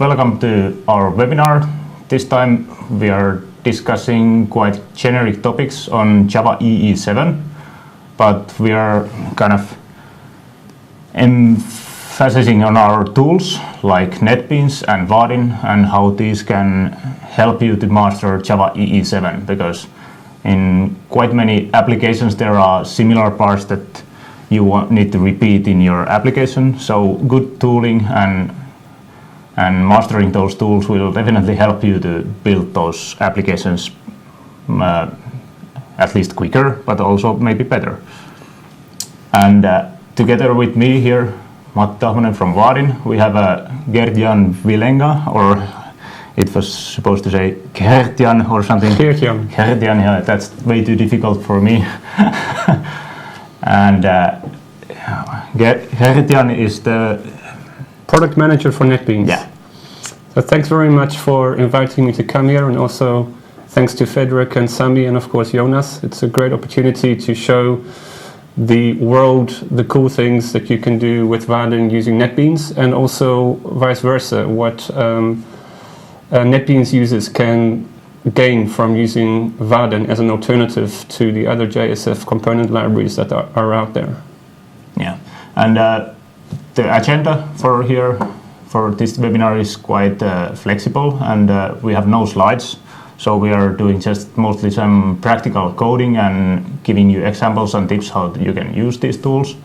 welcome to our webinar. This time we are discussing quite generic topics on Java EE 7, but we are kind of emphasizing on our tools like NetBeans and Vaadin and how these can help you to master Java EE 7, because in quite many applications there are similar parts that you need to repeat in your application. So good tooling and mastering those tools will definitely help you to build those applications at least quicker, but also maybe better. And together with me here, Matti Ahmonen from Vaadin, we have Gert-Jan Vilenga, or it was supposed to say Gert-Jan or something. Gert-Jan. Gert-Jan, yeah, that's way too difficult for me. And Gert-Jan is the product manager for NetBeans. Yeah. So thanks very much for inviting me to come here, and also thanks to Frederick and Sami and of course Jonas. It's a great opportunity to show the world the cool things that you can do with Vaadin using NetBeans, and also vice versa, what NetBeans users can gain from using Vaadin as an alternative to the other JSF component libraries that are out there. Yeah, and the agenda for this webinar is quite flexible, and we have no slides, so we are doing just mostly some practical coding and giving you examples and tips how you can use these tools.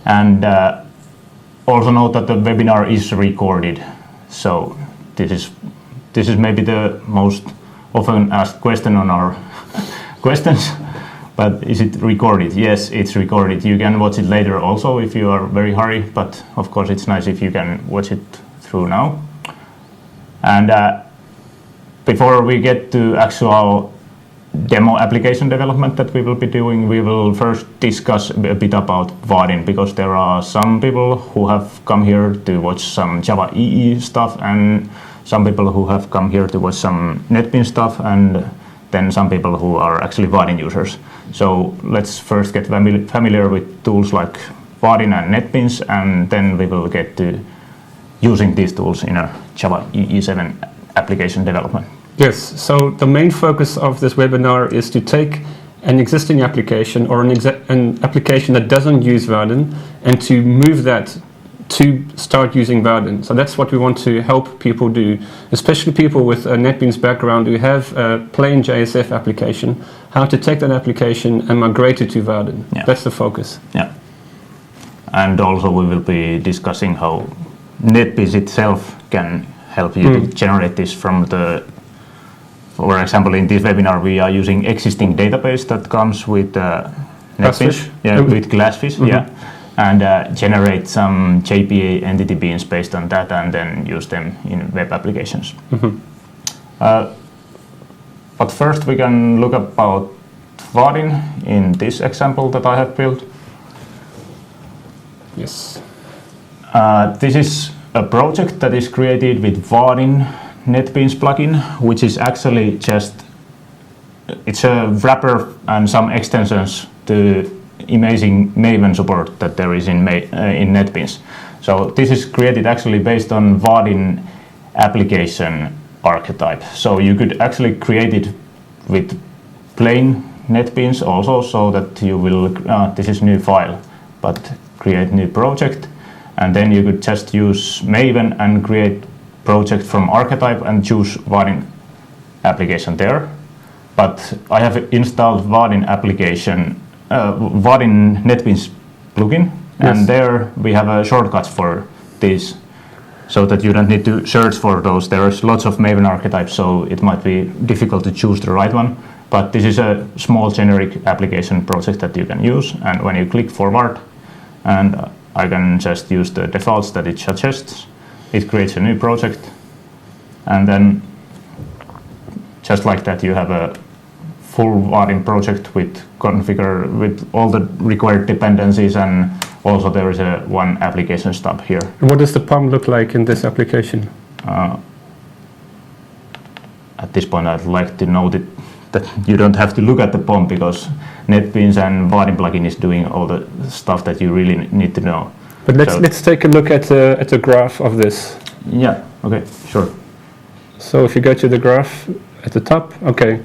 And also note that the webinar is recorded, so this is maybe the most often asked question on our questions. But is it recorded? Yes, it's recorded. You can watch it later also if you are very hurry, but of course it's nice if you can watch it through now. And before we get to actual demo application development that we will be doing, we will first discuss a bit about Vaadin, because there are some people who have come here to watch some Java EE stuff, and some people who have come here to watch some NetBeans stuff, and then some people who are actually Vaadin users. So let's first get familiar with tools like Vaadin and NetBeans, and then we will get to using these tools in a Java EE 7 application development. Yes, so the main focus of this webinar is to take an existing application or an application that doesn't use Vaadin and to move that to start using Vaadin. So that's what we want to help people do, especially people with a NetBeans background who have a plain JSF application, how to take that application and migrate it to Vaadin. Yeah. That's the focus. Yeah. And also we will be discussing how NetBeans itself can help you to generate this from the, for example, in this webinar we are using existing database that comes with NetBeans, with Glassfish, and generate some JPA entity beans based on that, and then use them in web applications. But first we can look about Vaadin in this example that I have built. Yes. This is a project that is created with Vaadin NetBeans plugin, which is actually just, it's a wrapper and some extensions to amazing Maven support that there is in NetBeans. So this is created actually based on Vaadin application archetype. So you could actually create it with plain NetBeans also, so that you will, this is new file, but create new project, and then you could just use Maven and create project from archetype and choose Vaadin application there. But I have installed Vaadin application, Vaadin NetBeans plugin, and there we have shortcuts for this, so that you don't need to search for those. There's lots of Maven archetypes, so it might be difficult to choose the right one. But this is a small generic application project that you can use, and when you click forward, and I can just use the defaults that it suggests, it creates a new project, and then just like that you have a full Vaadin project with all the required dependencies, and also there is one application stub here. And what does the POM look like in this application? At this point I'd like to note that you don't have to look at the POM, because NetBeans and Vaadin plugin is doing all the stuff that you really need to know. But let's take a look at the graph of this. Yeah. Okay, sure. So if you go to the graph at the top, okay,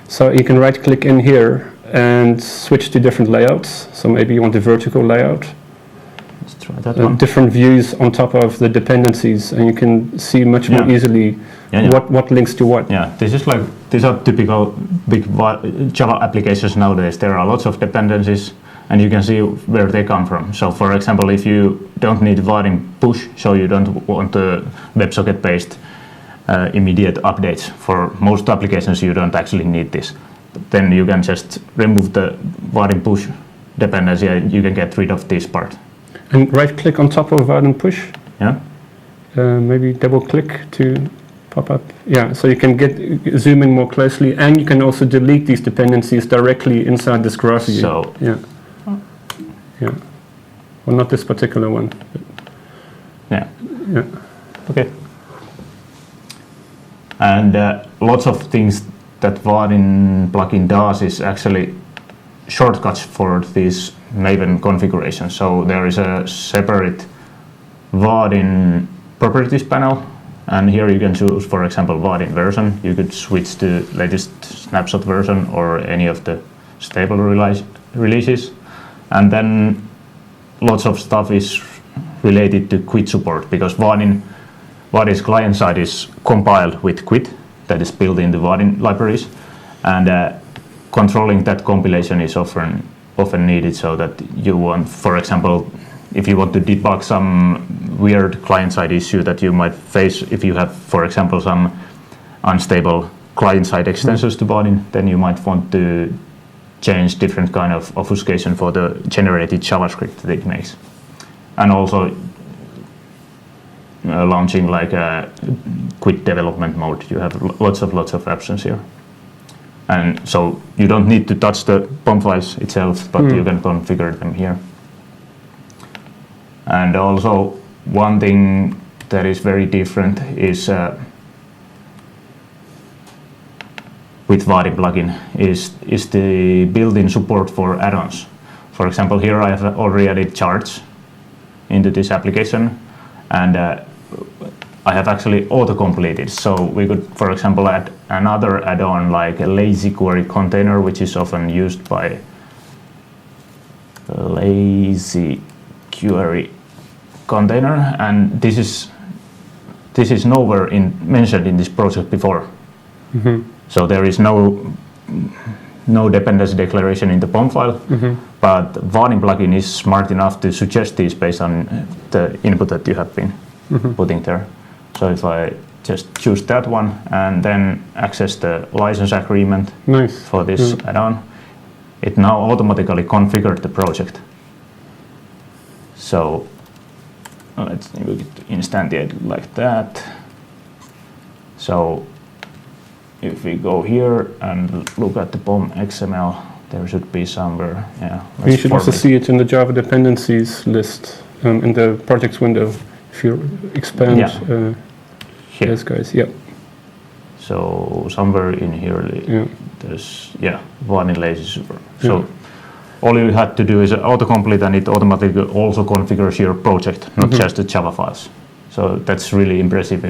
so you can right-click in here and switch to different layouts. So maybe you want a vertical layout. Let's try that one. Different views on top of the dependencies, and you can see much more easily what links to what. Yeah, these are typical big Java applications nowadays. There are lots of dependencies, and you can see where they come from. So, for example, if you don't need Vaadin push, so you don't want the WebSocket-based immediate updates, for most applications you don't actually need this. Then you can just remove the Vaadin push dependency, and you can get rid of this part. And right-click on top of Vaadin push. Yeah. Maybe double-click to pop up. Yeah, so you can zoom in more closely, and you can also delete these dependencies directly inside this graph view. So yeah. Well, not this particular one. Yeah. Yeah. Okay. And lots of things that Vaadin plugin does is actually shortcuts for these Maven configurations. So there is a separate Vaadin properties panel, and here you can choose, for example, Vaadin version. You could switch to latest snapshot version or any of the stable releases. And then lots of stuff is related to Quit support, because Vaadin's client side is compiled with Quit, that is built into Vaadin libraries, and controlling that compilation is often needed, so that you want, for example, if you want to debug some weird client-side issue that you might face if you have, for example, some unstable client-side extensions to Vaadin, then you might want to change different kind of obfuscation for the generated JavaScript that it makes. And also launching like a Quit development mode. You have lots of options here. And so you don't need to touch the POM files itself, but you can configure them here. And also one thing that is very different is with Vaadin plugin is the built-in support for add-ons. For example, here I have already added charts into this application, and I have actually auto-completed. So we could, for example, add another add-on like a lazy query container, which is often used by lazy query container, and this is nowhere mentioned in this project before. So there is no dependency declaration in the POM file, but Vaadin plugin is smart enough to suggest these based on the input that you have been putting there. So if I just choose that one and then access the license agreement for this add-on, it now automatically configured the project. So let's instantiate it like that. So if we go here and look at the POM XML, there should be somewhere. Yeah. You should also see it in the Java dependencies list in the projects window. If you expand yes, guys. Yeah. So somewhere in here, there's Vaadin lazy super. So all you had to do is autocomplete, and it automatically also configures your project, not just the Java files. So that's really impressive.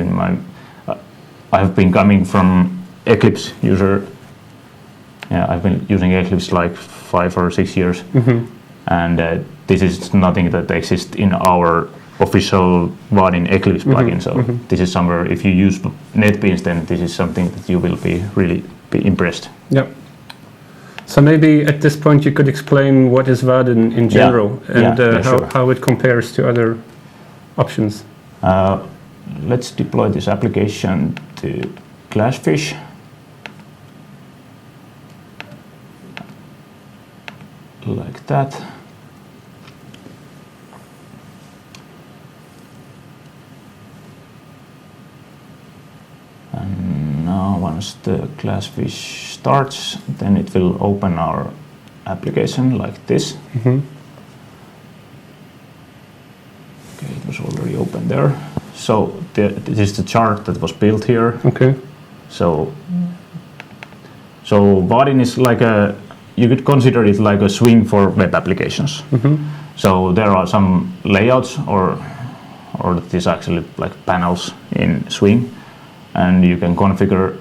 I have been coming from Eclipse user. Yeah, I've been using Eclipse like 5 or 6 years, and this is nothing that exists in our official Vaadin Eclipse plugin. So this is somewhere, if you use NetBeans, then this is something that you will really be impressed. Yeah. So maybe at this point you could explain what is Vaadin in general and how it compares to other options. Let's deploy this application to Glassfish. Like that. And now once the Glassfish starts, then it will open our application like this. Okay, it was already open there. So this is the chart that was built here. Okay. So Vaadin is like you could consider it like a swing for web applications. So there are some layouts or or that is actually like panels in Swing, and you can configure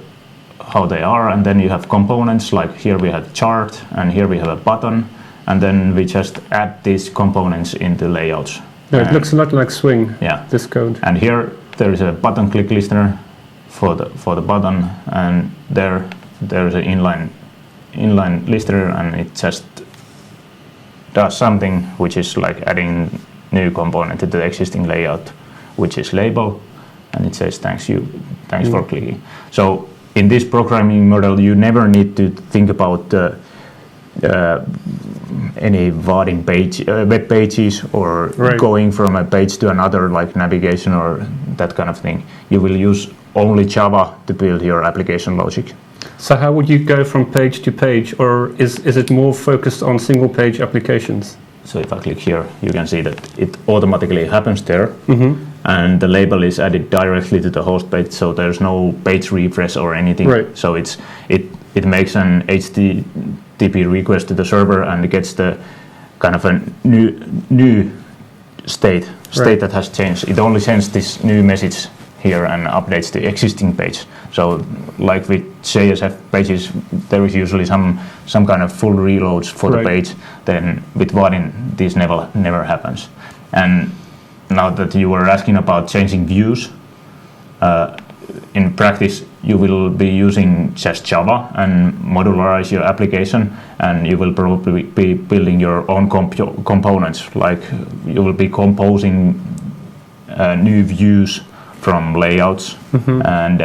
how they are, and then you have components like here we have a chart and here we have a button, and then we just add these components into layouts. Yeah, it looks a lot like Swing. Yeah. This code. And here there is a button click listener for the button, and there's an inline listener, and it just does something which is like adding new component to the existing layout, which is label, and it says thanks for clicking. So in this programming model, you never need to think about any Vaadin page, web pages, or going from a page to another, like navigation or that kind of thing. You will use only Java to build your application logic. So how would you go from page to page, or is it more focused on single page applications? So if I click here, you can see that it automatically happens there, and the label is added directly to the host page, so there's no page refresh or anything. Right. So it makes an HTTP request to the server and gets the kind of a new state that has changed. It only sends this new message here and updates the existing page. So like with JSF pages, there is usually some kind of full reloads for the page. Then with Vaadin, this never happens. And now that you were asking about changing views, in practice you will be using just Java and modularize your application, and you will probably be building your own components. Like you will be composing new views from layouts and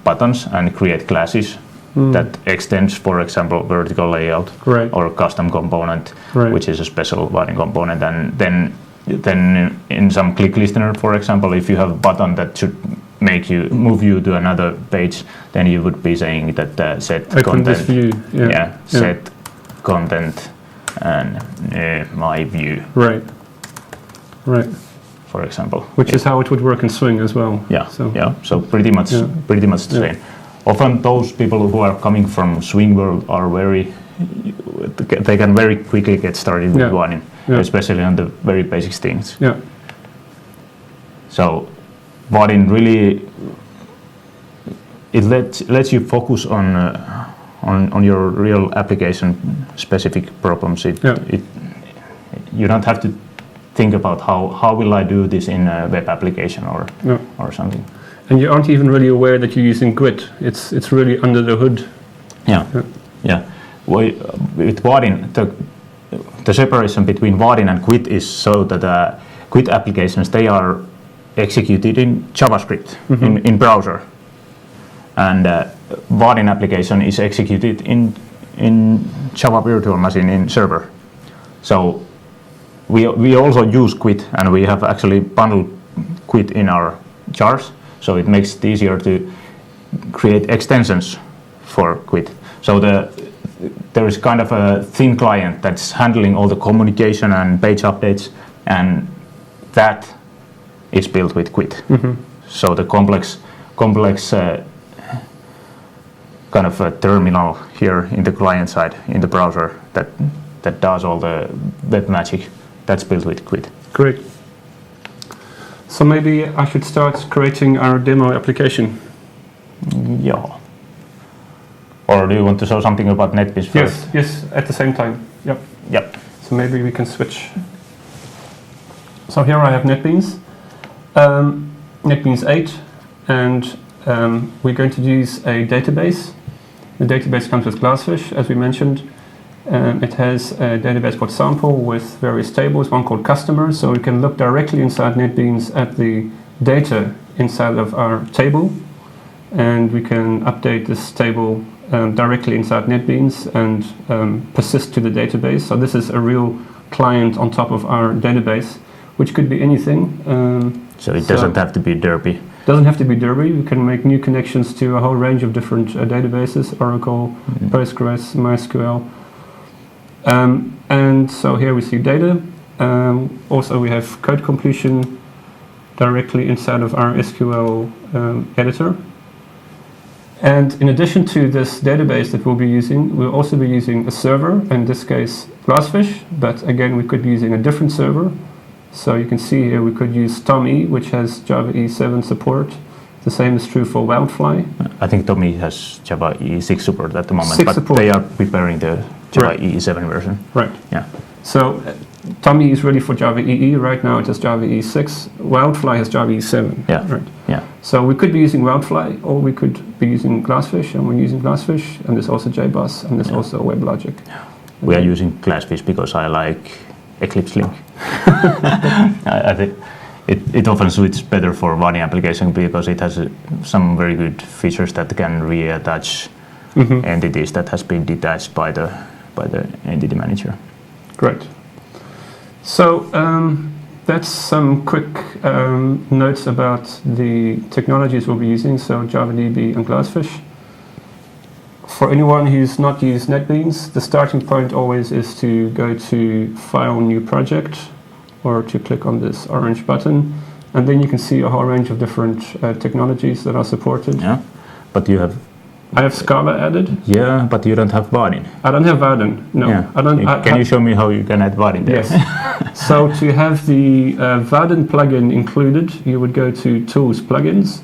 buttons, and create classes that extends, for example, vertical layout or custom component, which is a special Vaadin component. And then in some click listener, for example, if you have a button that should move you to another page, then you would be saying that set Open content, this view. set content and my view. Right. For example, which is how it would work in Swing as well. So pretty much the same. Often those people who are coming from Swing world are they can very quickly get started with Vaadin, especially on the very basic things. So Vaadin really lets you focus on your real application specific problems. You don't have to think about how will I do this in a web application or something. And you aren't even really aware that you're using Git. It's really under the hood. With Vaadin, the separation between Vaadin and Git is so that Git applications, they are executed in JavaScript in browser, and Vaadin application is executed in Java virtual machine in server. So we also use Git, and we have actually bundled Git in our jars, so it makes it easier to create extensions for Git. So there is kind of a thin client that's handling all the communication and page updates, and that is built with Git. So the complex kind of a terminal here in the client side in the browser that does all the web magic, that's built with Git. Great. So maybe I should start creating our demo application. Yeah. Or do you want to show something about NetBeans first? Yes, at the same time. Yep. So maybe we can switch. So here I have NetBeans, NetBeans 8, and we're going to use a database. The database comes with Glassfish, as we mentioned. It has a database called sample with various tables, one called customer, so we can look directly inside NetBeans at the data inside of our table, and we can update this table directly inside NetBeans and persist to the database. So this is a real client on top of our database, which could be anything. So it doesn't have to be Derby. Doesn't have to be Derby. We can make new connections to a whole range of different databases, Oracle, Postgres, MySQL. And so here we see data. Also we have code completion directly inside of our SQL editor. And in addition to this database that we'll be using, we'll also be using a server, in this case Glassfish, but again we could be using a different server. So you can see here we could use Tommy, which has Java E7 support. The same is true for Wildfly. I think Tommy has Java E6 support at the moment, 6 but support. they are preparing the Java Right. E7 version. Right. Yeah. So Tommy is ready for Java EE. Right now it has Java E6. Wildfly has Java E7. Yeah. Right. Yeah. So we could be using Wildfly, or we could be using Glassfish, and we're using Glassfish, and there's also JBoss, and there's also WebLogic. We are using Glassfish because I like Eclipse Link. I think it often suits better for Vaadin application because it has some very good features that can reattach entities that has been detached by the entity manager. Great. So that's some quick notes about the technologies we'll be using, so JavaDB and Glassfish. For anyone who's not used NetBeans, the starting point always is to go to File, New Project, or to click on this orange button, and then you can see a whole range of different technologies that are supported. Yeah, but you have. I have Scala added. Yeah, but you don't have Vaadin. I don't have Vaadin. No, Yeah. I don't. Can you show me how you can add Vaadin there? Yes. So to have the Vaadin plugin included, you would go to Tools, Plugins,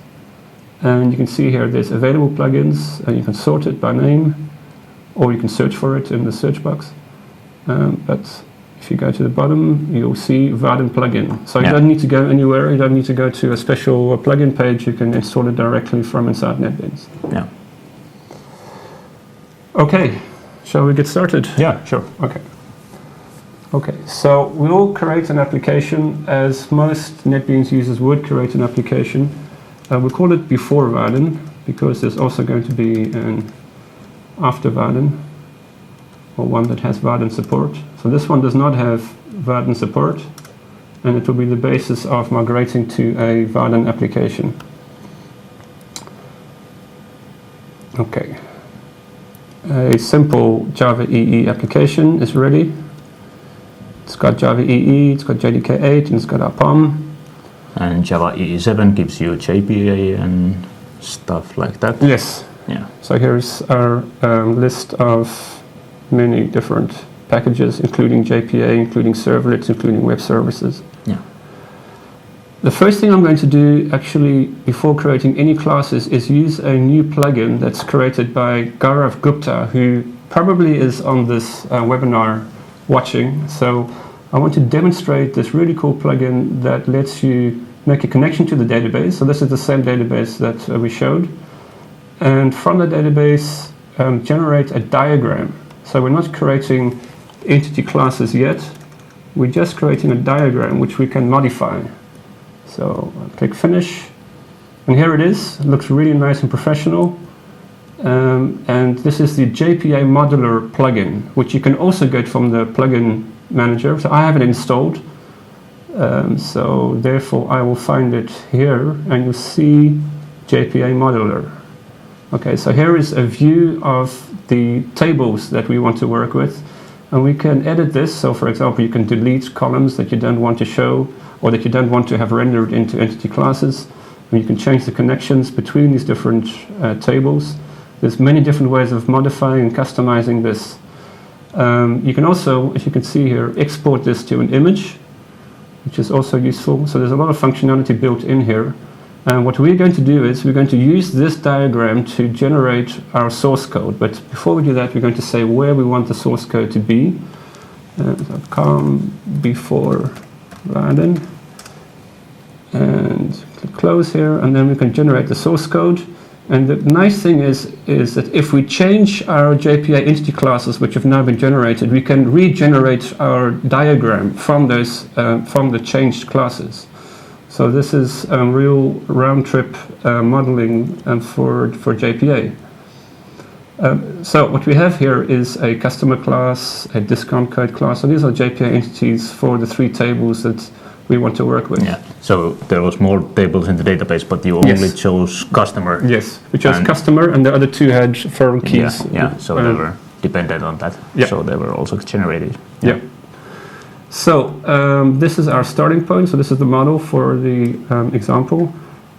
and you can see here there's available plugins, and you can sort it by name, or you can search for it in the search box. But if you go to the bottom, you'll see Vaadin plugin. So you don't need to go anywhere. You don't need to go to a special plugin page. You can install it directly from inside NetBeans. Yeah. Okay, shall we get started? Yeah, sure. Okay. Okay, so we'll create an application as most NetBeans users would create an application. We call it before Vaadin because there's also going to be an after Vaadin, or one that has Vaadin support. So this one does not have Vaadin support, and it will be the basis of migrating to a Vaadin application. Okay. A simple Java EE application is ready. It's got Java EE, it's got JDK8, and it's got our POM. And Java EE7 gives you JPA and stuff like that. Yes. Yeah. So here's our list of many different packages, including JPA, including servlets, including web services. Yeah. The first thing I'm going to do, actually, before creating any classes, is use a new plugin that's created by Gaurav Gupta, who probably is on this webinar watching. So I want to demonstrate this really cool plugin that lets you make a connection to the database. So this is the same database that we showed. And from the database, generate a diagram. So we're not creating entity classes yet. We're just creating a diagram which we can modify. So I'll click Finish. And here it is. It looks really nice and professional. And this is the JPA modular plugin, which you can also get from the plugin manager. So I have it installed. So therefore I will find it here, and you'll see JPA modular. Okay, so here is a view of the tables that we want to work with, and we can edit this. So for example, you can delete columns that you don't want to show or that you don't want to have rendered into entity classes. And you can change the connections between these different tables. There's many different ways of modifying and customizing this. You can also, as you can see here, export this to an image, which is also useful. So there's a lot of functionality built in here. And what we're going to do is we're going to use this diagram to generate our source code. But before we do that, we're going to say where we want the source code to be. So com before Vaadin. And click close here, and then we can generate the source code. And the nice thing is that if we change our JPA entity classes, which have now been generated, we can regenerate our diagram from those from the changed classes. So this is real round-trip modeling for JPA. So what we have here is a customer class, a discount code class. So these are JPA entities for the three tables that we want to work with. Yeah. So there was more tables in the database, but you only chose customer. Yes, we chose customer, and the other two had foreign keys. Yeah. So they were dependent on that. Yeah. So they were also generated. Yeah. So this is our starting point. So this is the model for the example.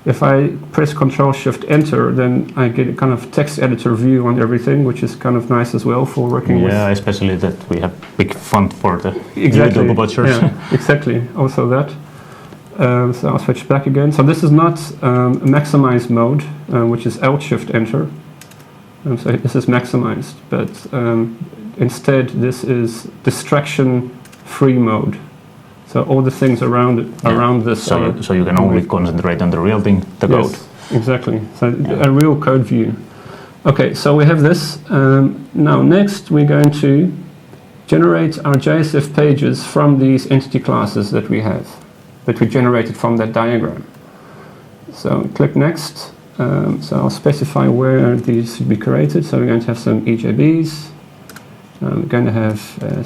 If I press Control-Shift-Enter, then I get a kind of text editor view on everything, which is kind of nice as well for working with. Yeah, especially that we have big font for the Exactly. butchers. Yeah, exactly. Also that. So I'll switch back again. So this is not a maximize mode, which is Alt-Shift-Enter. So this is maximized, but instead this is distraction-free mode. So all the things around this. So you can only concentrate on the real thing, the code. Yes, exactly. So a real code view. Okay, so we have this. Now next we're going to generate our JSF pages from these entity classes that we have, that we generated from that diagram. So click next. So I'll specify where these should be created. So we're going to have some EJBs. We're going to have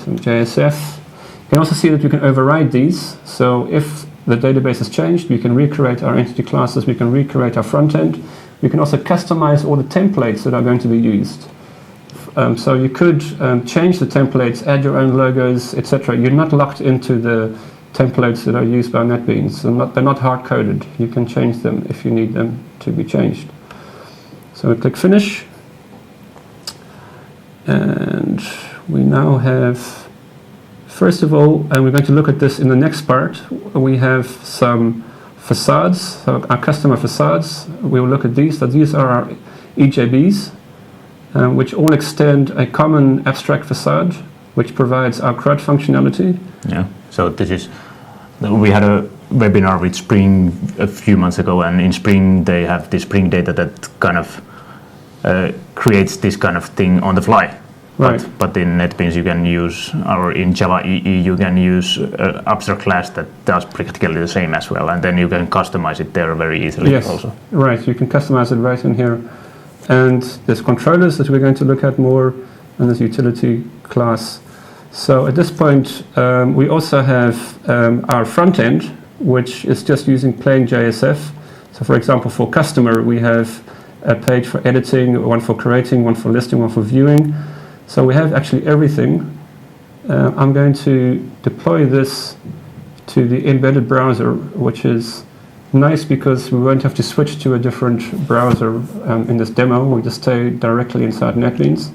some JSF. You can also see that we can override these. So if the database has changed, we can recreate our entity classes, we can recreate our front end. We can also customize all the templates that are going to be used. So you could change the templates, add your own logos, etc. You're not locked into the templates that are used by NetBeans. They're not hard-coded. You can change them if you need them to be changed. So we click Finish. And we now have, first of all, and we're going to look at this in the next part, we have some facades, so our customer facades. We will look at these. So these are our EJBs, which all extend a common abstract facade, which provides our CRUD functionality. Yeah, so this is, we had a webinar with Spring a few months ago, and in Spring they have this Spring data that kind of creates this kind of thing on the fly. Right. But in NetBeans you can use, or in Java EE you can use abstract class that does practically the same as well, and then you can customize it there very easily. Yes, also. Right, you can customize it right in here. And there's controllers that we're going to look at more, and there's utility class. So at this point we also have our front end, which is just using plain JSF. So for example, for customer we have a page for editing, one for creating, one for listing, one for viewing. So we have actually everything. I'm going to deploy this to the embedded browser, which is nice because we won't have to switch to a different browser in this demo. We'll just stay directly inside NetBeans.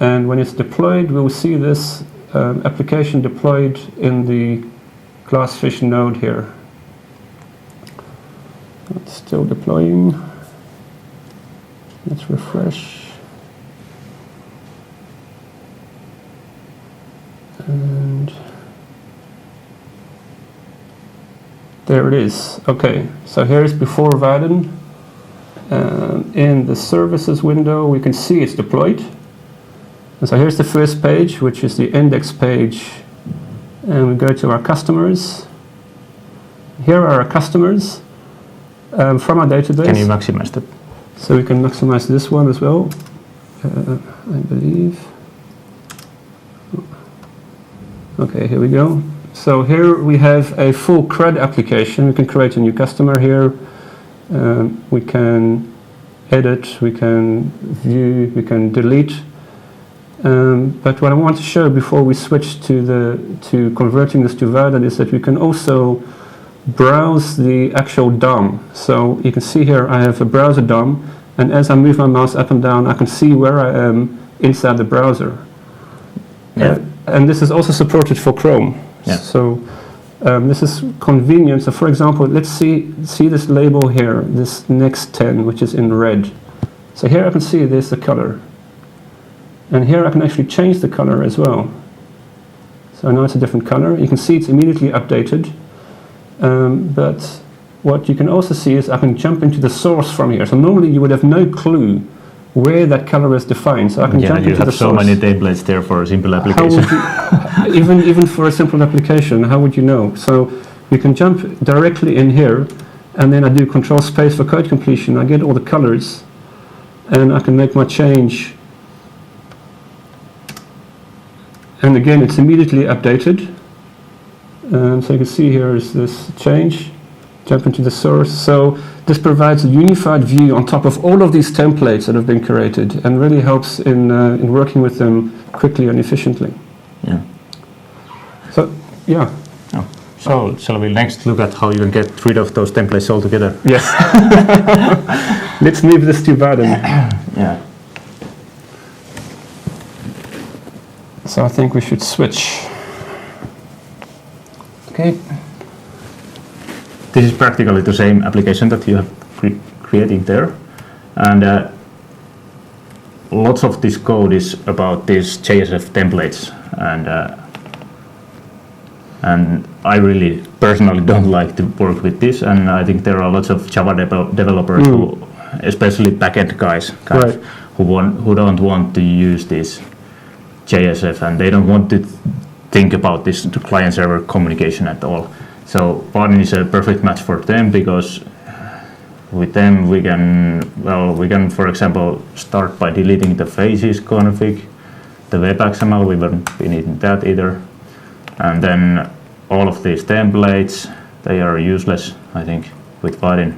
And when it's deployed, we'll see this application deployed in the Glassfish node here. It's still deploying. Let's refresh. And there it is. Okay, so here's before Vaadin. In the services window, we can see it's deployed. And so here's the first page, which is the index page. And we go to our customers. Here are our customers from our database. Can you maximize that? So we can maximize this one as well, I believe. Okay, here we go. So here we have a full CRUD application. We can create a new customer here. We can edit, we can view, we can delete. But what I want to show before we switch to converting this to Vaadin is that we can also browse the actual DOM. So you can see here I have a browser DOM, and as I move my mouse up and down, I can see where I am inside the browser. Yeah. And this is also supported for Chrome. Yeah. So this is convenient. So for example, let's see this label here, this next 10, which is in red. So here I can see there's the color. And here I can actually change the color as well. So now it's a different color. You can see it's immediately updated. But what you can also see is I can jump into the source from here. So normally you would have no clue where that color is defined. So I can jump into the source. You have so many templates there for a simple application. How would you, even for a simple application, how would you know? So you can jump directly in here, and then I do control space for code completion. I get all the colors, and I can make my change. And again, it's immediately updated. So you can see here is this change. Jump into the source. So this provides a unified view on top of all of these templates that have been created, and really helps in working with them quickly and efficiently. Yeah. So yeah. Oh. So shall we next look at how you can get rid of those templates altogether? Yes. Let's move this to Vaadin. Yeah. So I think we should switch. Okay. This is practically the same application that you have created there, and lots of this code is about these JSF templates, and I really personally don't like to work with this, and I think there are lots of Java developers who, especially backend guys, who don't want to use this JSF, and they don't want to think about this client-server communication at all. So Vaadin is a perfect match for them, because with them we can, for example, start by deleting the phases config, the web XML, we won't be needing that either, and then all of these templates, they are useless, I think, with Vaadin.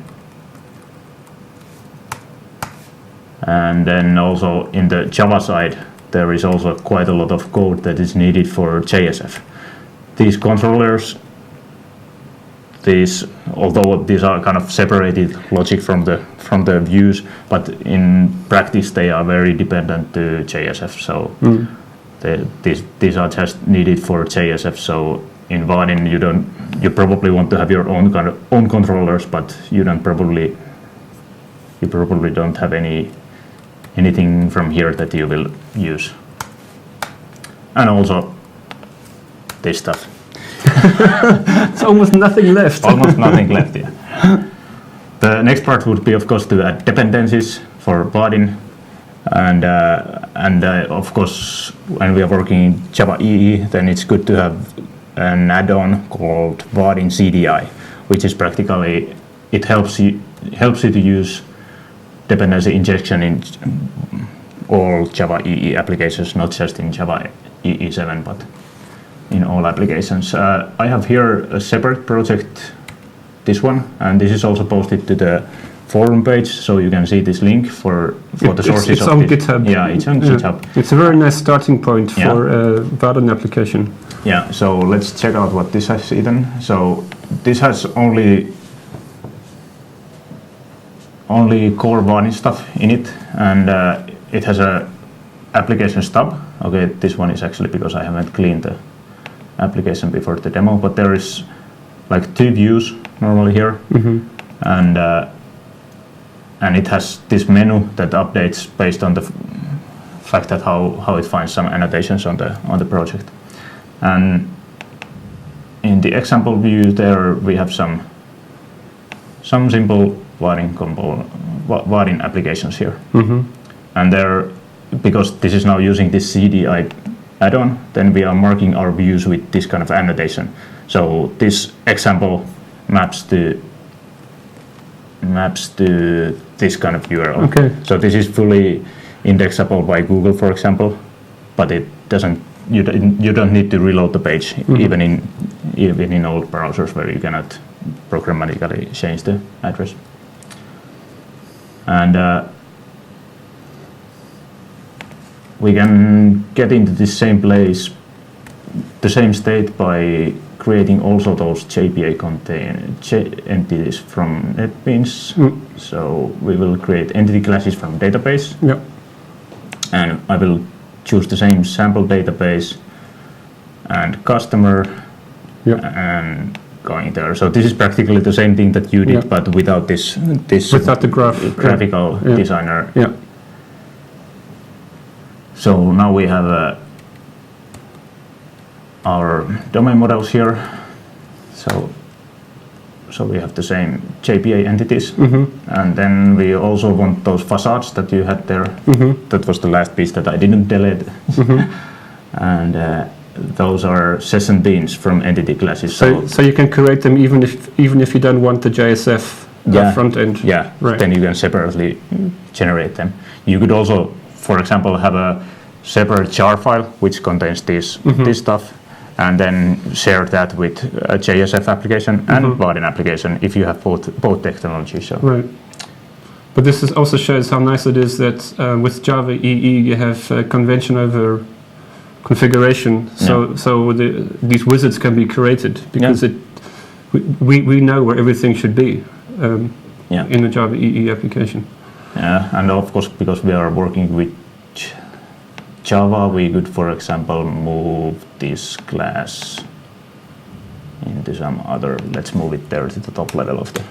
And then also in the Java side, there is also quite a lot of code that is needed for JSF. These controllers, although these are kind of separated logic from the views, but in practice they are very dependent to JSF. So these are just needed for JSF. So in Vaadin you probably want to have your own controllers, but you probably don't have anything from here that you will use. And also this stuff. It's almost nothing left. Almost nothing left, yeah. The next part would be, of course, to add dependencies for Vaadin, and of course, when we are working in Java EE, then it's good to have an add-on called Vaadin CDI, which is practically, it helps you to use dependency injection in all Java EE applications, not just in Java EE7, but in all applications. I have here a separate project, this one, and this is also posted to the forum page, so you can see this link for the sources. It's on GitHub. Yeah, it's on GitHub. It's a very nice starting point for a Vaadin application. Yeah, so let's check out what this has then. So this has only core Vaadin stuff in it, and it has a application stub. Okay, this one is actually because I haven't cleaned the application before the demo, but there is like 2 views normally here, and it has this menu that updates based on the fact that how it finds some annotations on the project. And in the example view there we have some simple Vaadin applications here, and there, because this is now using this CDI add-on, then we are marking our views with this kind of annotation. So this example maps to this kind of URL. Okay. So this is fully indexable by Google, for example, but it doesn't. You don't need to reload the page, even in old browsers where you cannot programmatically change the address. And we can get into this same place, the same state, by creating also those JPA entities from NetBeans. So we will create entity classes from database. Yep. And I will choose the same sample database and customer. Yep. And going there. So this is practically the same thing that you did, but without this without the graphical designer. Yeah. So now we have our domain models here. So we have the same JPA entities, and then we also want those facades that you had there. That was the last piece that I didn't delete. And those are session beans from entity classes. So you can create them even if you don't want the JSF front end. Yeah, right. Then you can separately generate them. You could also, for example, have a separate jar file which contains this stuff, and then share that with a JSF application and Vaadin application if you have both technologies. So. Right. But this also shows how nice it is that with Java EE you have convention over configuration. So these wizards can be created, because we know where everything should be Yeah. in a Java EE application. Yeah, and of course, because we are working with Java, we could, for example, move this class into some other. Let's move it there to the top level of the.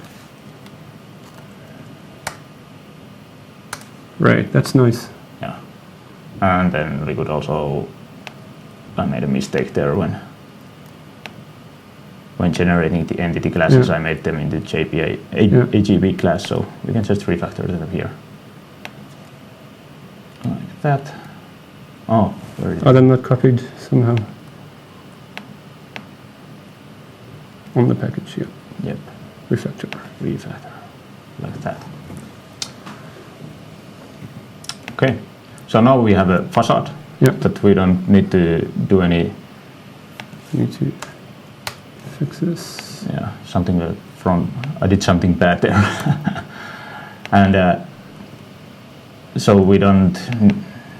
Right, that's nice. Yeah, and then we could also. I made a mistake there when generating the entity classes. Yeah. I made them into JPA Yeah. AGB class, so we can just refactor them here. Like that. Oh, where is it? Are they not copied somehow? On the package, yeah. Yep, Refactor. refactor, like that. Okay, so now we have a facade Yeah. that we don't need to do any, Need to fix this. yeah, something I did something bad there. And so we don't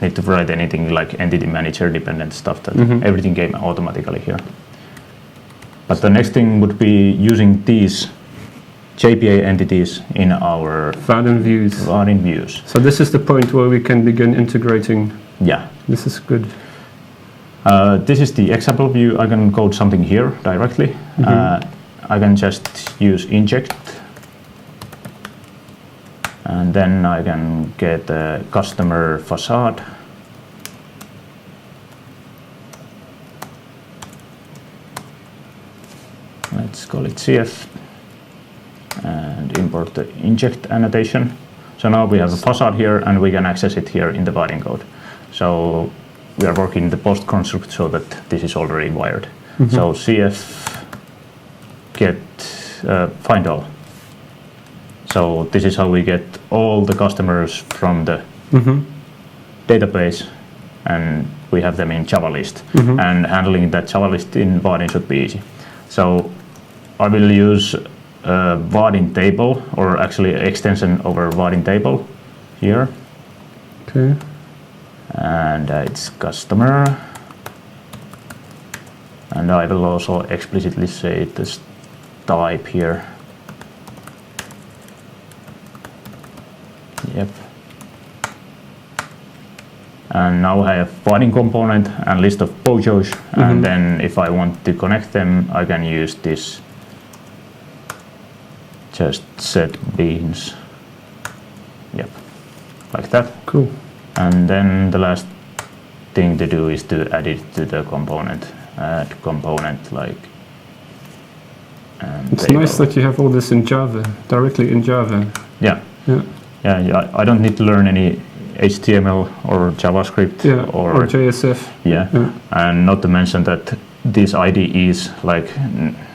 need to write anything like entity manager dependent stuff, that everything came automatically here. But the next thing would be using these JPA entities in our Vaadin views. Vaadin views. So this is the point where we can begin integrating. Yeah. This is good. This is the example view. I can code something here directly. I can just use inject, and then I can get a customer facade. Let's call it CF and import the inject annotation. So now we have a facade here, and we can access it here in the Vaadin code. So we are working the post construct so that this is already wired. So CF get find all. So this is how we get all the customers from the database, and we have them in Java list. And handling that Java list in Vaadin should be easy. So I will use a Vaadin table, or actually extension over Vaadin table here. Okay. And it's customer, and I will also explicitly say this type here. Yep. And now I have Vaadin component and list of pojos, and then if I want to connect them, I can use this just set beans. Yep, like that. Cool. And then the last thing to do is to add it to the component. Add component like. It's nice that you have all this in Java, directly in Java. Yeah. Yeah. Yeah. I don't need to learn any HTML or JavaScript or JSF. Yeah. And not to mention that these IDEs like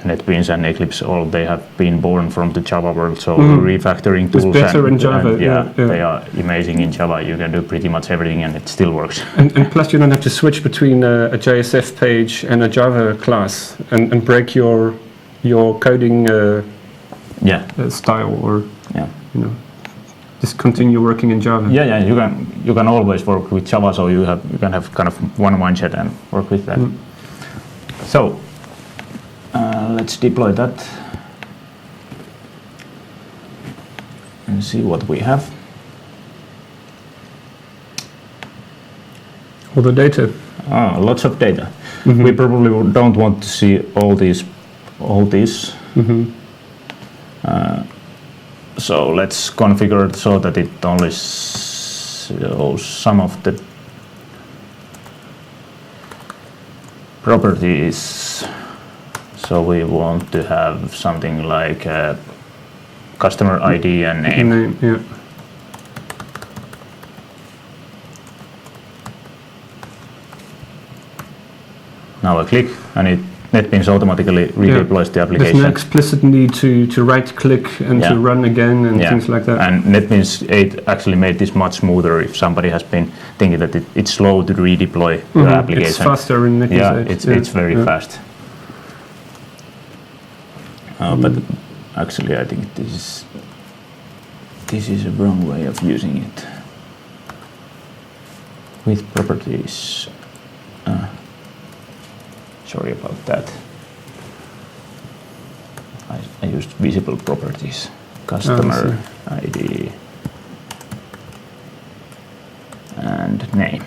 NetBeans and Eclipse, all they have been born from the Java world. So refactoring tools. It's better in Java. They are amazing in Java. You can do pretty much everything, and it still works. And plus, you don't have to switch between a JSF page and a Java class and break your coding style, or just continue working in Java. Yeah. You can always work with Java, so you can have kind of one mindset and work with that. So let's deploy that and see what we have. All the data. Lots of data. We probably don't want to see all this. So let's configure it so that it only shows some of the properties. So we want to have something like a customer ID and name. Yeah. Now I click, and NetBeans automatically redeploys the application. There's no explicit need to right-click and to run again and things like that. And NetBeans 8 actually made this much smoother. If somebody has been thinking that it's slow to redeploy the application. It's faster in NetBeans 8. It's very fast. But actually, I think this is a wrong way of using it. With properties. Sorry about that. I used visible properties, customer ID and name,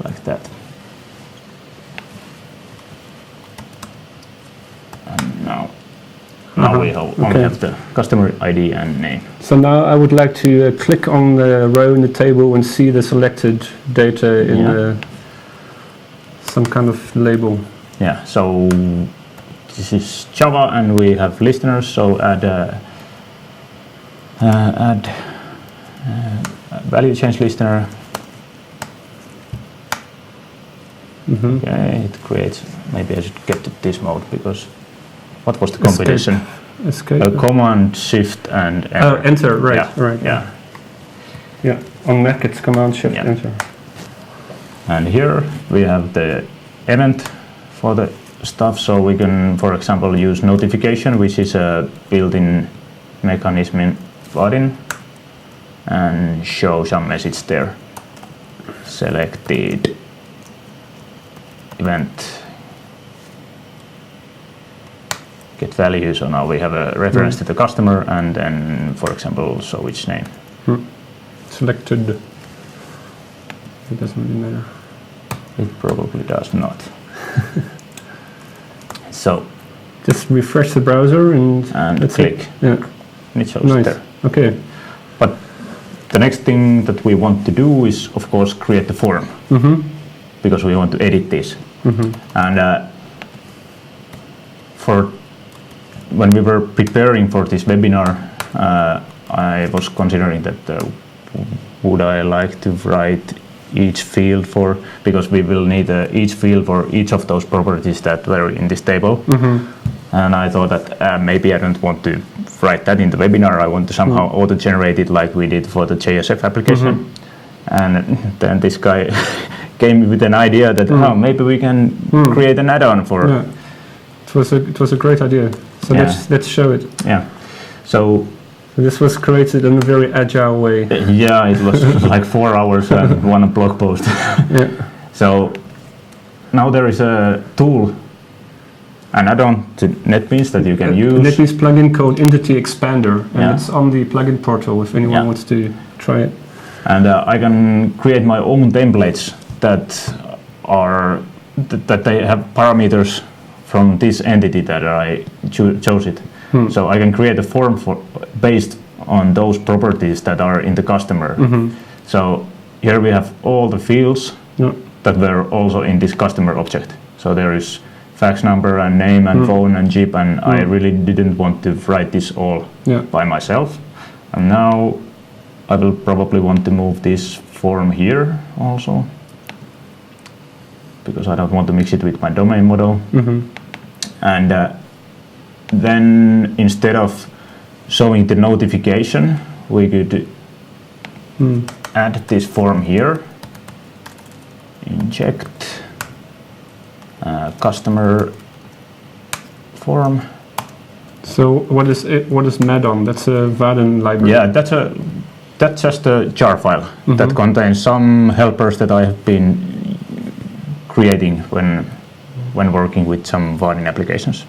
like that. And now we only have the customer ID and name. So now I would like to click on the row in the table and see the selected data in some kind of label. Yeah, so this is Java and we have listeners, so add value change listener. Okay, it creates, maybe I should get to this mode because what was the combination? Escape. Command Shift and enter. Oh, enter, right, right. Yeah. On Mac it's Command Shift Enter. And here we have the event for the stuff, so we can, for example, use notification, which is a built-in mechanism in Vaadin, and show some message there. Selected event. Get value, so now we have a reference to the customer, and then, for example, show which name. Selected. It doesn't really matter. It probably does not. So just refresh the browser and click. Yeah. And it shows Nice. there. Okay. But the next thing that we want to do is, of course, create the form, because we want to edit this. And when we were preparing for this webinar, I was considering that would I like to write each field because we will need each field for each of those properties that were in this table. And I thought that maybe I don't want to write that in the webinar. I want to somehow auto-generate it like we did for the JSF application. And then this guy came with an idea that maybe we can create an add-on for. Yeah. It was a great idea. So let's show it. Yeah. So this was created in a very agile way. Yeah, it was like 4 hours and one blog post. So now there is a tool, an add-on to NetBeans that you can use. NetBeans plugin called Entity Expander, and it's on the plugin portal if anyone wants to try it. And I can create my own templates that they have parameters from this entity that I chose it. So I can create a form based on those properties that are in the customer. So here we have all the fields that were also in this customer object. So there is fax number and name and phone and chip, and I really didn't want to write this all by myself. And now I will probably want to move this form here also, because I don't want to mix it with my domain model. And then instead of showing the notification, we could add this form here. Inject customer form. So what is Vaadin? That's a Vaadin library. Yeah, that's just a jar file that contains some helpers that I have been creating when working with some Vaadin applications.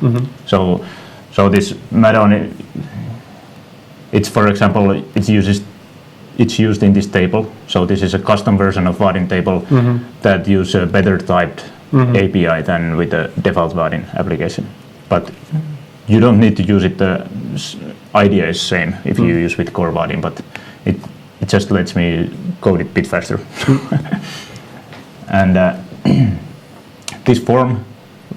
So this Vaadin, it's, for example, it's used in this table. So this is a custom version of Vaadin table that use a better typed API than with the default Vaadin application. But you don't need to use it. The idea is same if you use with core Vaadin, but it just lets me code it a bit faster. And this form,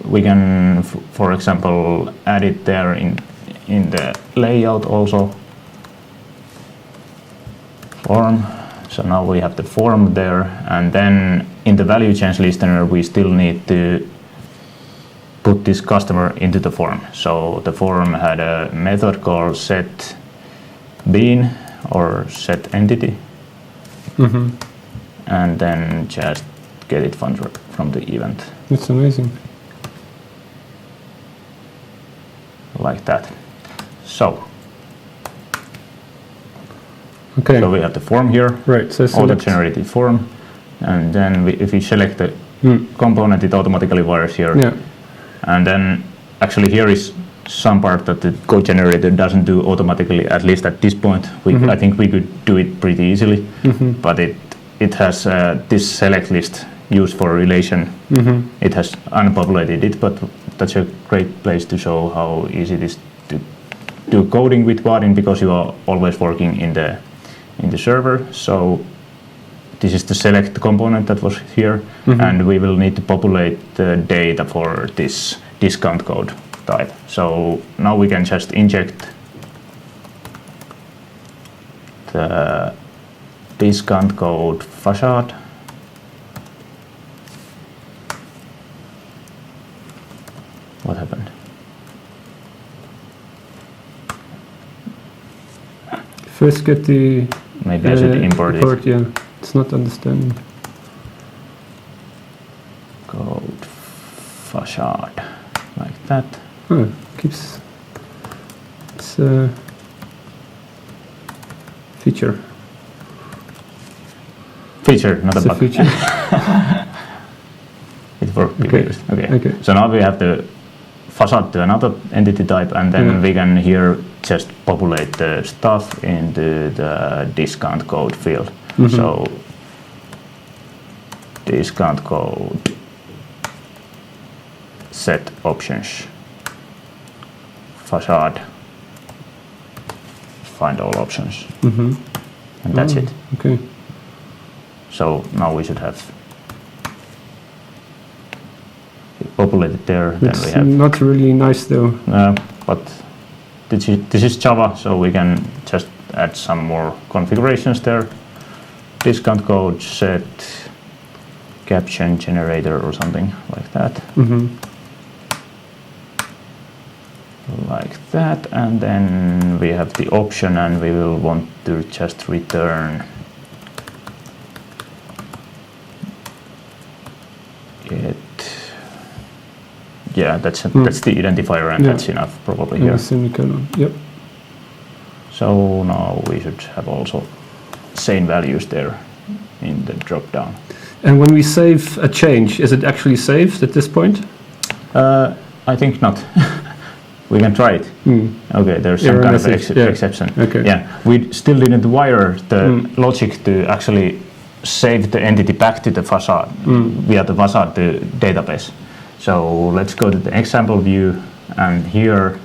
we can, for example, add it there in the layout also. Form. So now we have the form there, and then in the value change listener, we still need to put this customer into the form. So the form had a method called setBean or setEntity, and then just get it from the event. It's amazing. Like that. So we have the form here, right? So auto-generated form, and then if we select the component, it automatically wires here. And then actually here is some part that the code generator doesn't do automatically, at least at this point. I think we could do it pretty easily, but it has this select list used for relation. It has unpopulated it, but that's a great place to show how easy it is to do coding with Vaadin, because you are always working in the server. So this is the select component that was here, and we will need to populate the data for this discount code type. So now we can just inject the discount code facade. What happened? First get the Maybe I should import it. Yeah, it's not understanding. Code facade, like that. Oh, keeps it's feature. Feature, not It's a a bug. feature. It worked Okay. previously. Okay. Okay. So now we have the facade to another entity type, and then we can here just populate the stuff into the discount code field. So discount code set options facade, find all options, and that's it. Okay. So now we should have it populated there. Then It's we have not really nice though. but this is Java, so we can just add some more configurations there. Discount code set caption generator or something like that. Like that, and then we have the option, and we will want to just return it. Yeah, that's the identifier, and that's enough probably And here. a semicolon. Yep. So now we should have also same values there in the drop down. And when we save a change, is it actually saved at this point? I think not. We can try it. Okay, there's some Error kind of message, yeah. exception. Okay. Yeah, we still didn't wire the logic to actually save the entity back to the facade via the facade to database. So let's go to the example view, and here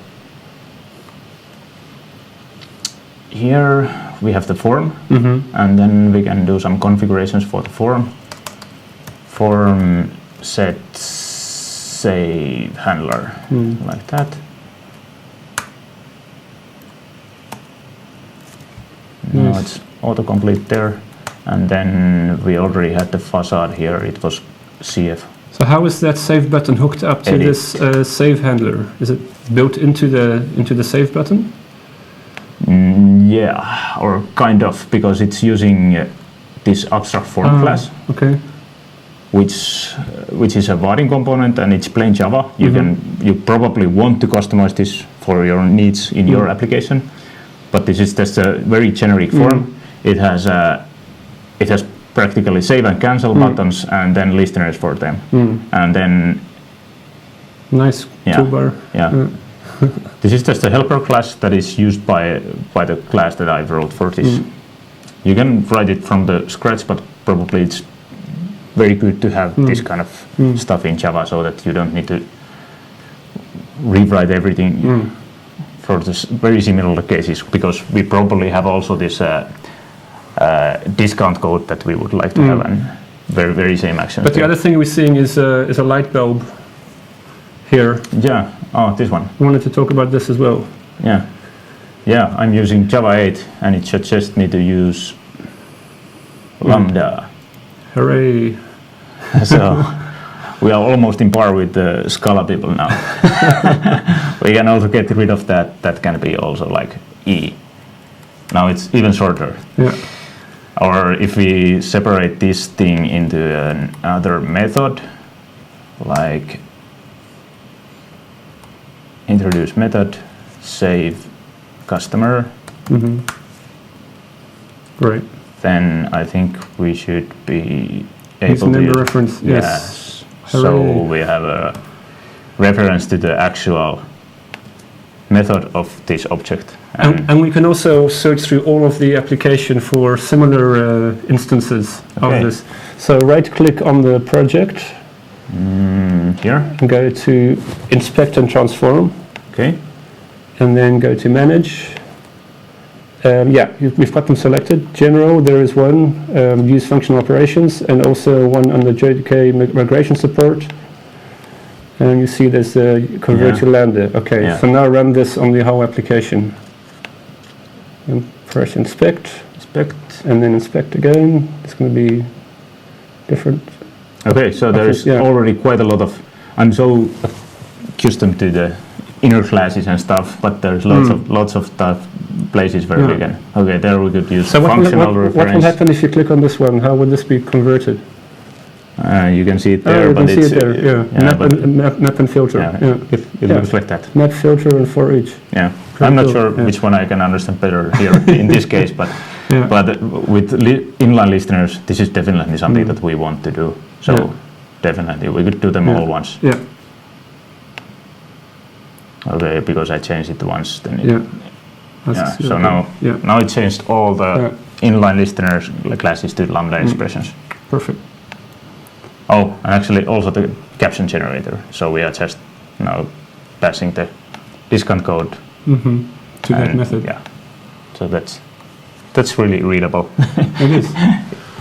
we have the form, and then we can do some configurations for the form. Form set save handler, like that. Now Nice. it's autocomplete there, and then we already had the facade here. It was CF. So how is that save button hooked up to Edit. this save handler? Is it built into the save button? Yeah, or kind of, because it's using this abstract form class, Okay. which is a Vaadin component, and it's plain Java. You probably want to customize this for your needs in your application, but this is just a very generic form. It has practically save and cancel buttons, and then listeners for them, and then Nice toolbar. Yeah. This is just a helper class that is used by the class that I wrote for this. You can write it from the scratch, but probably it's very good to have this kind of stuff in Java, so that you don't need to rewrite everything for this very similar cases, because we probably have also this discount code that we would like to have, and very same action. But the other thing we're seeing is a light bulb here. Yeah, oh, this one. I wanted to talk about this as well. Yeah, I'm using Java 8, and it suggests me to use Lambda. Hooray. So we are almost in par with the Scala people now. We can also get rid of that. That can be also like E. Now it's even shorter. Yeah. Or if we separate this thing into another method, like introduce method, save customer, Right. then I think we should be Use able to member use. reference. Yes. So Hooray. we have a reference to the actual method of this object. And we can also search through all of the application for similar instances of this. So right-click on the project. Here. And go to Inspect and Transform. Okay. And then go to Manage. We've got them selected. General, there is one, use functional operations, and also one under JDK migration support. And you see there's a convert to Lambda. Okay, so now run this on the whole application. And press Inspect. And then Inspect again. It's going to be different. Okay, so there's already quite a lot of... I'm so accustomed to the inner classes and stuff, but there's lots of stuff, places where we can... Okay, there we could use functional reference. What will happen if you click on this one? How would this be converted? You can see it there, but it's... Map and filter. It looks like that. Map, filter, and for each. Yeah, I'm not sure which one I can understand better here in this case, but with inline listeners, this is definitely something that we want to do. So definitely, we could do them all once. Yeah. Okay, because I changed it once, then it... So now it changed all the inline listeners classes to Lambda expressions. Perfect. Oh, and actually also the caption generator. So we are just now passing the discount code to that method. Yeah. So that's really readable. It is.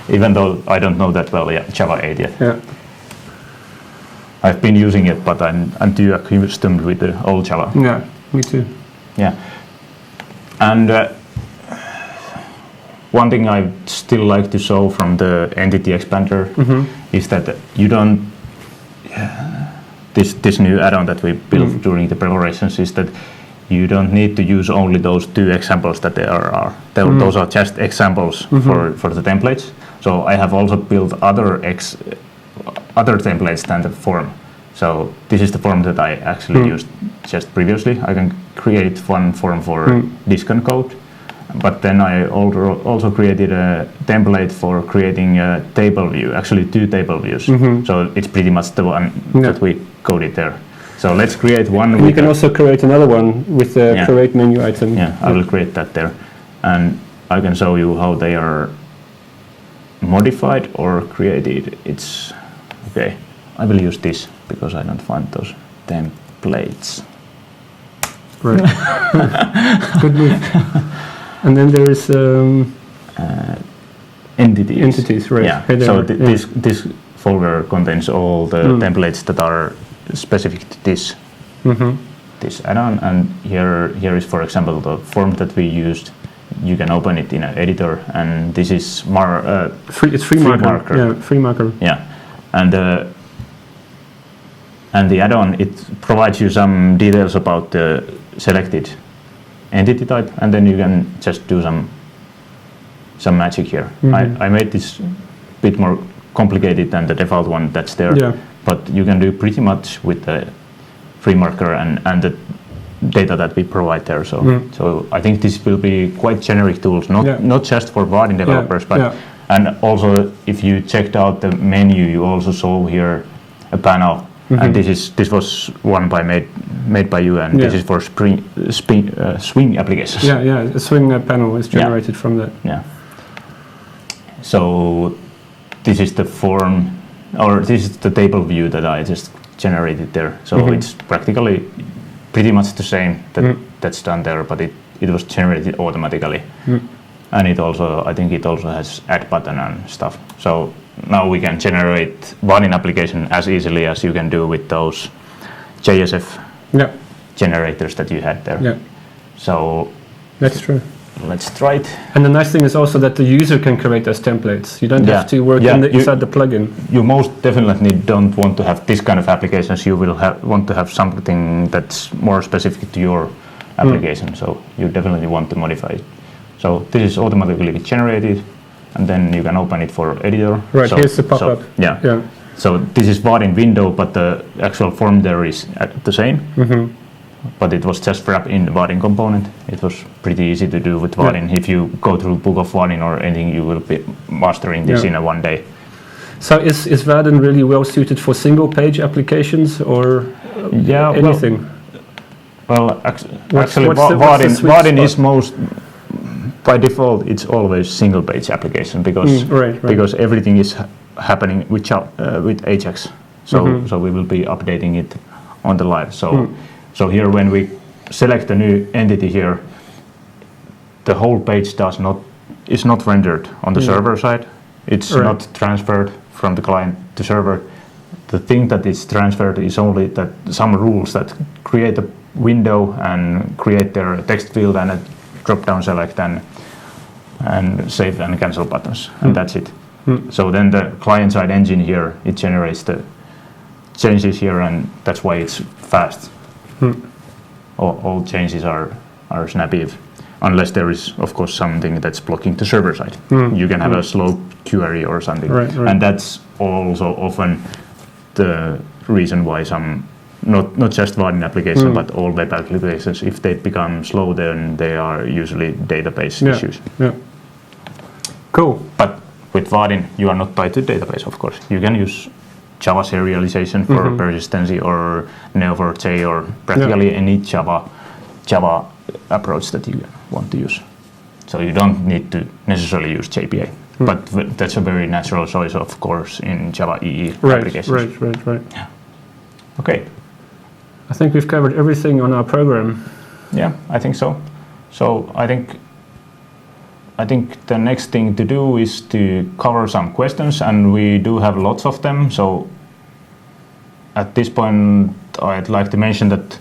Even though I don't know that well Java 8 yet. Yeah. I've been using it, but I'm too accustomed with the old Java. Yeah, me too. Yeah. And one thing I still like to show from the entity expander is that you don't... This new add-on that we built during the preparations is that you don't need to use only those two examples that there are. Those are just examples for the templates. So I have also built other templates than the form. So this is the form that I actually used just previously. I can create one form for discount code, but then I also created a template for creating a table view, actually two table views. So it's pretty much the one that we coded there. So let's create one. And you can also create another one with the create menu item. Yeah, I will create that there. And I can show you how they are modified or created. It's okay. I will use this because I don't find those templates. Right. Good move. And then there is entities. Entities, right. Yeah. So this folder contains all the templates that are specific to this this add-on. And here is, for example, the form that we used. You can open it in an editor, and this is it's free marker. Yeah, free marker. Yeah, and the add-on, it provides you some details about the selected entity type, and then you can just do some magic here. I made this a bit more complicated than the default one that's there, but you can do pretty much with the free marker and the data that we provide there. So I think this will be quite generic tools, not just for Vaadin developers, but and also if you checked out the menu, you also saw here a panel. And this was one made by you, and this is for Swing applications. A Swing panel is generated from that. Yeah. So this is the form, or this is the table view that I just generated there. So it's practically pretty much the same that's done there, but it was generated automatically. And I think it also has add button and stuff. So now we can generate Vaadin application as easily as you can do with those JSF generators that you had there. Yeah. So that's true. Let's try it. And the nice thing is also that the user can create those templates. You don't have to work inside the plugin. You most definitely don't want to have this kind of applications. You will want to have something that's more specific to your application. So you definitely want to modify it. So this is automatically generated, and then you can open it for editor. Right, here's the pop-up. So this is Vaadin window, but the actual form there is the same. But it was just wrapped in the Vaadin component. It was pretty easy to do with Vaadin. If you go through Book of Vaadin or anything, you will be mastering this in one day. So is Vaadin really well suited for single page applications, or Yeah, anything? Well, actually, what's the Vaadin sweet is most, by default, it's always single page application because because everything is happening with Ajax. So we will be updating it on the live. So here when we select a new entity here, the whole page is not rendered on the server side. It's not transferred from the client to server. The thing that is transferred is only that some rules that create a window and create their text field and a drop-down select and save and cancel buttons, and that's it. So then the client-side engine here, it generates the changes here, and that's why it's fast. All changes are snappy, unless there is, of course, something that's blocking the server side. You can have a slow query or something, and that's also often the reason why some, not just Vaadin application, but all web applications, if they become slow, then they are usually database issues. Yeah. Cool. But with Vaadin, you are not tied to database, of course. You can use Java serialization for persistency or Neo4j or practically any Java approach that you want to use. So you don't need to necessarily use JPA. But that's a very natural choice, of course, in Java EE applications. Right. Yeah. Okay. I think we've covered everything on our program. Yeah, I think so. So I think the next thing to do is to cover some questions, and we do have lots of them. So at this point, I'd like to mention that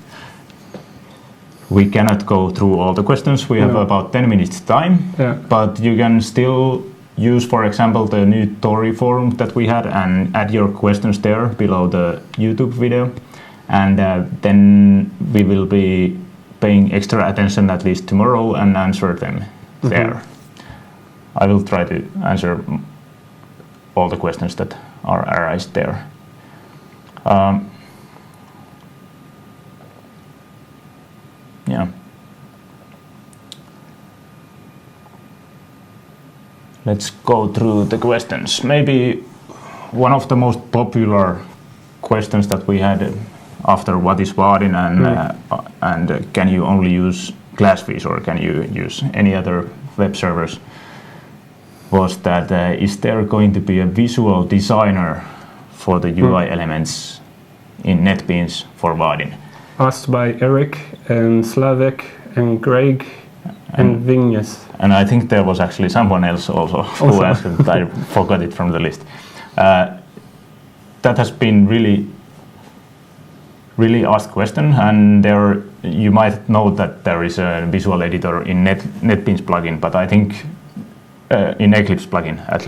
we cannot go through all the questions. We have about 10 minutes time, but you can still use, for example, the new Tori forum that we had and add your questions there below the YouTube video. And then we will be paying extra attention at least tomorrow and answer them there. I will try to answer all the questions that are arised there. Yeah. Let's go through the questions. Maybe one of the most popular questions that we had after what is Vaadin and can you only use Glassfish or can you use any other web servers was that is there going to be a visual designer for the UI elements in NetBeans for Vaadin? Asked by Eric and Slavek and Greg and Vignes. And I think there was actually someone else also who asked it. I forgot it from the list. That has been really asked question, and there you might know that there is a visual editor in NetBeans plugin, but I think in Eclipse plugin at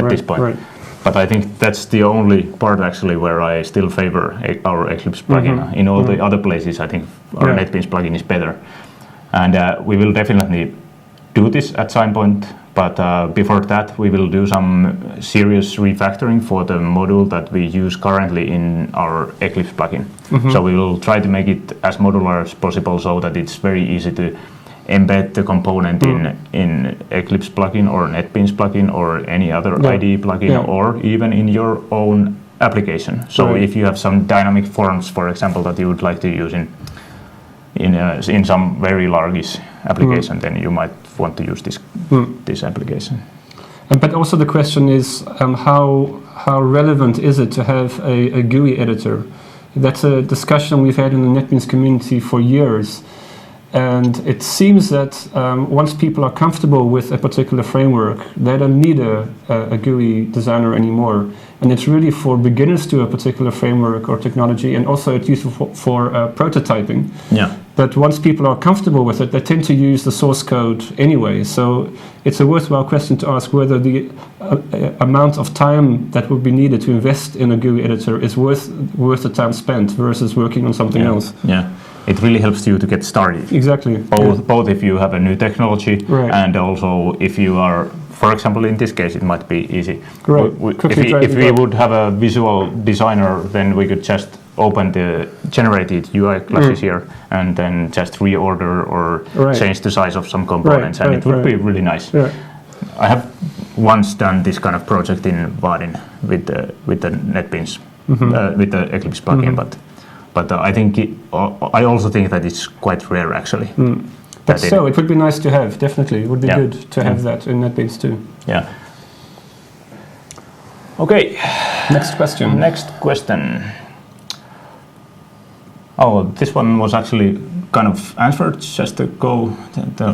this point. Right. But I think that's the only part actually where I still favor our Eclipse plugin. In all the other places, I think our NetBeans plugin is better. And we will definitely do this at some point, but before that we will do some serious refactoring for the module that we use currently in our Eclipse plugin. So we will try to make it as modular as possible so that it's very easy to embed the component in Eclipse plugin or NetBeans plugin or any other IDE plugin or even in your own application. So if you have some dynamic forms, for example, that you would like to use in some very large application, then you might want to use this application. But also the question is how relevant is it to have a GUI editor? That's a discussion we've had in the NetBeans community for years. And it seems that once people are comfortable with a particular framework, they don't need a GUI designer anymore. And it's really for beginners to a particular framework or technology, and also it's useful for prototyping. Yeah. But once people are comfortable with it, they tend to use the source code anyway. So it's a worthwhile question to ask whether the amount of time that would be needed to invest in a GUI editor is worth the time spent versus working on something else. Yeah. It really helps you to get started. Exactly. Both if you have a new technology and also if you are, for example, in this case, it might be easy. Right. If we would have a visual designer, then we could just open the generated UI classes here and then just reorder or change the size of some components, and it would be really nice. I have once done this kind of project in Vaadin with the NetBeans, with the Eclipse plugin, But I also think that it's quite rare actually. But so it would be nice to have, definitely. It would be good to have that in NetBeans too. Yeah. Okay. Next question. Next question. Oh, this one was actually kind of answered just to go.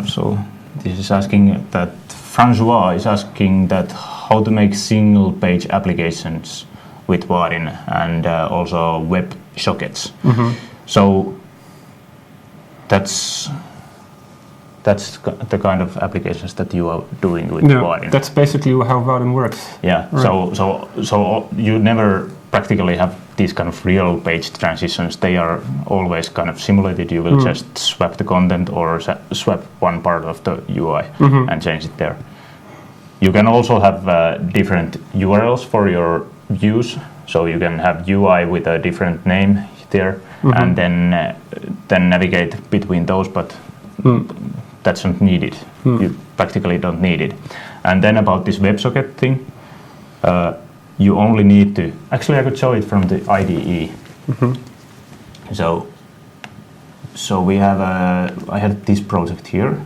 So this is asking that Francois is asking that how to make single page applications with Vaadin and also web sockets. So that's the kind of applications that you are doing with Vaadin. That's basically how Vaadin works. Yeah. Right. So you never practically have these kind of real page transitions. They are always kind of simulated. You will just swap the content or swap one part of the UI and change it there. You can also have different URLs for your views. So you can have UI with a different name there and then navigate between those, but that's not needed. You practically don't need it. And then about this WebSocket thing, you only need to, actually I could show it from the IDE. So we have I had this project here,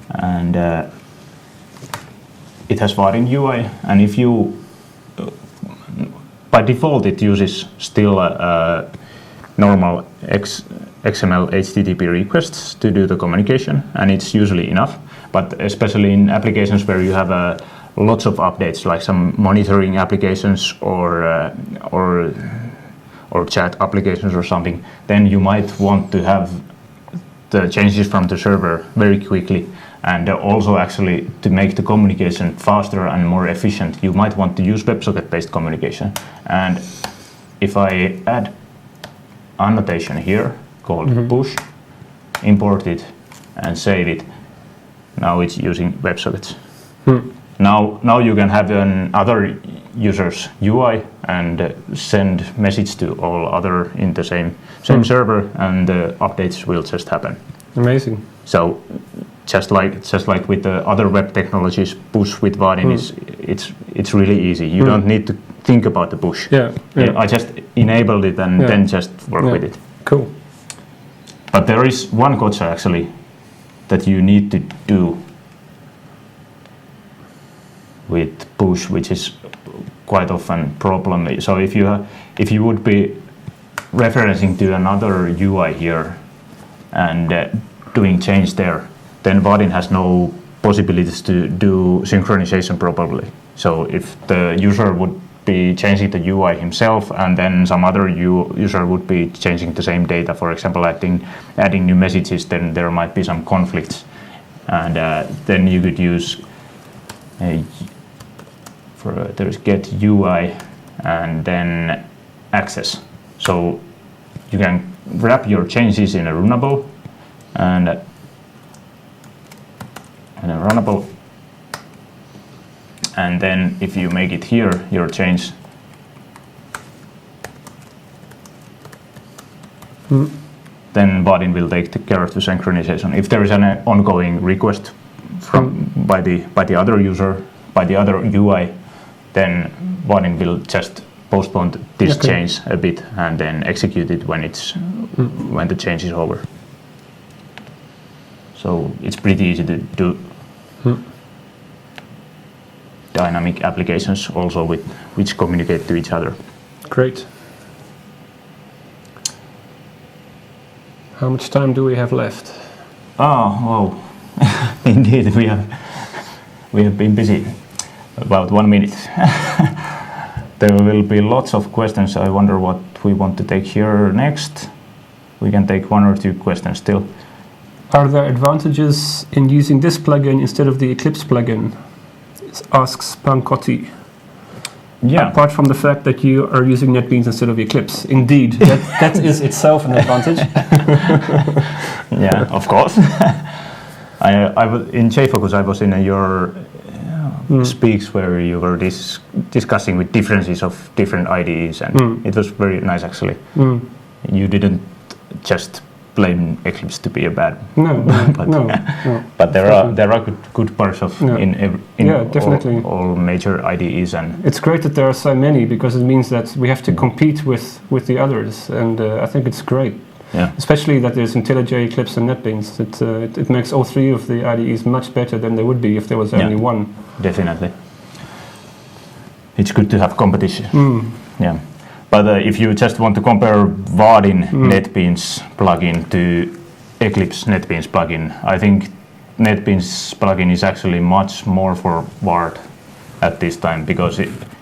and it has Vaadin UI, and if you, by default it uses still normal XML HTTP requests to do the communication, and it's usually enough. But especially in applications where you have lots of updates, like some monitoring applications or chat applications or something, then you might want to have the changes from the server very quickly, and also actually to make the communication faster and more efficient, you might want to use WebSocket-based communication. And if I add annotation here called push, import it and save it, now it's using WebSockets. Now you can have other users' UI and send message to all other in the same server, and the updates will just happen. Amazing. So just like with the other web technologies, push with Vaadin it's really easy. You don't need to think about the push. I just enabled it and then just work with it. Cool. But there is one gotcha actually that you need to do with push, which is quite often problem. So if you would be referencing to another UI here and doing change there, then Vaadin has no possibilities to do synchronization properly. So if the user would be changing the UI himself, and then some other user would be changing the same data, for example, adding new messages, then there might be some conflicts, and then you could use there's get UI and then access. So you can wrap your changes in a runnable and a runnable, and then if you make it here your change, then Vaadin will take care of the synchronization. If there is an ongoing request by the other user, by the other UI, then Vaadin will just postpone this change a bit and then execute it when the change is over. So it's pretty easy to do dynamic applications also which communicate to each other. Great. How much time do we have left? Oh, indeed we have been busy. About 1 minute. There will be lots of questions. I wonder what we want to take here next. We can take 1 or 2 questions still. Are there advantages in using this plugin instead of the Eclipse plugin? Asks Pancotti. Yeah. Apart from the fact that you are using NetBeans instead of Eclipse. Indeed, that is itself an advantage. Yeah, of course. I was in JFocus. I was in your speaks where you were discussing with differences of different IDEs, and it was very nice actually. You didn't just blame Eclipse to be a bad. No, but, no. But there are good parts of in definitely all major IDEs, and it's great that there are so many, because it means that we have to compete with the others, and I think it's great. Yeah. Especially that there's IntelliJ, Eclipse, and NetBeans. It makes all three of the IDEs much better than they would be if there was only one. Definitely. It's good to have competition. Yeah. But if you just want to compare Vaadin NetBeans plugin to Eclipse NetBeans plugin, I think NetBeans plugin is actually much more for Vard at this time, because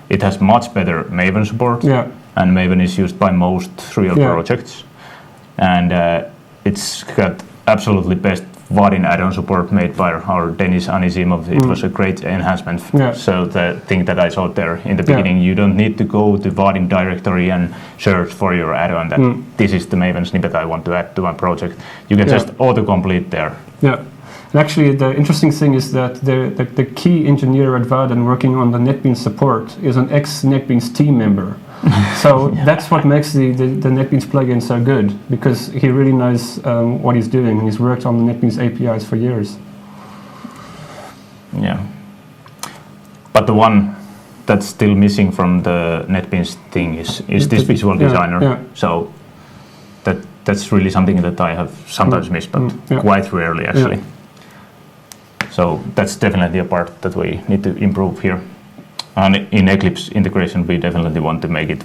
it has much better Maven support, and Maven is used by most real projects, and it's got absolutely best Vaadin add-on support made by our Denis Anisimov. It was a great enhancement. So the thing that I saw there in the beginning, you don't need to go to Vaadin directory and search for your add-on that this is the Maven snippet I want to add to my project. You can just auto-complete there. Yeah. And actually, the interesting thing is that the key engineer at Vaadin working on the NetBeans support is an ex-NetBeans team member. So that's what makes the NetBeans plugin so good, because he really knows what he's doing, and he's worked on the NetBeans APIs for years. Yeah. But the one that's still missing from the NetBeans thing is this visual designer. So that's really something that I have sometimes missed, but quite rarely actually. So that's definitely a part that we need to improve here. And in Eclipse integration, we definitely want to make it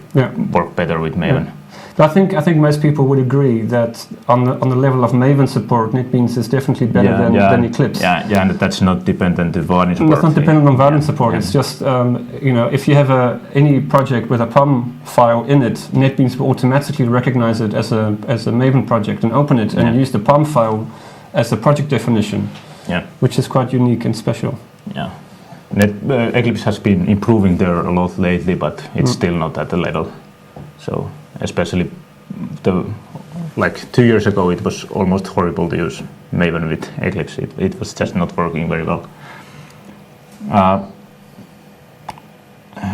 work better with Maven. But I think most people would agree that on the level of Maven support, NetBeans is definitely better than Eclipse. Yeah, and that's not dependent on Vaadin support. It's not dependent on Vaadin support. It's just if you have any project with a POM file in it, NetBeans will automatically recognize it as a Maven project and open it and use the POM file as the project definition. Which is quite unique and special. Yeah. Eclipse has been improving there a lot lately, but it's still not at the level. So especially 2 years ago, it was almost horrible to use Maven with Eclipse. It was just not working very well.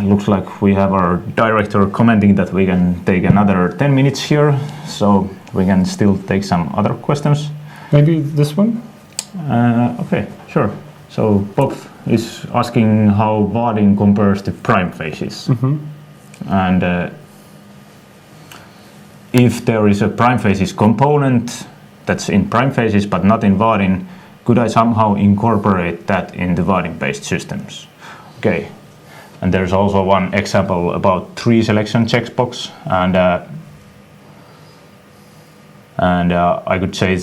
Looks like we have our director commenting that we can take another 10 minutes here, so we can still take some other questions. Maybe this one? Okay, sure. So Bob is asking how Vaadin compares to prime phases. And if there is a prime phases component that's in prime phases but not in Vaadin, could I somehow incorporate that into Vaadin-based systems? Okay. And there's also one example about tree selection checkbox, and I could say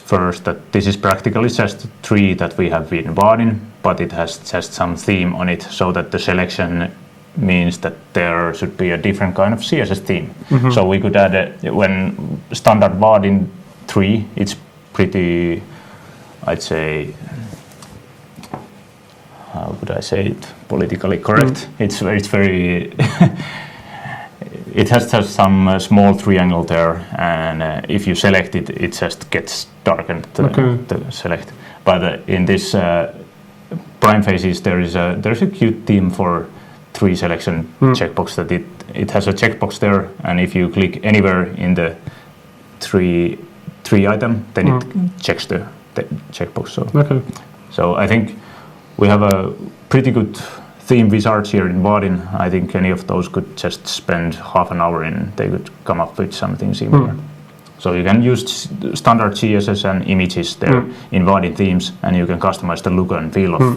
first that this is practically just a tree that we have in Vaadin, but it has just some theme on it, so that the selection means that there should be a different kind of CSS theme. So we could add when standard Vaadin tree, it's pretty, I'd say, how would I say it, politically correct. It's very it has just some small triangle there, and if you select it, it just gets darkened to select. But in this prime phases, there's a cute theme for tree selection checkbox that it has a checkbox there, and if you click anywhere in the tree item, then it checks the checkbox. So I think we have a pretty good theme wizards here in Vaadin. I think any of those could just spend half an hour and they could come up with something similar. So you can use standard CSS and images there in Vaadin themes, and you can customize the look and feel of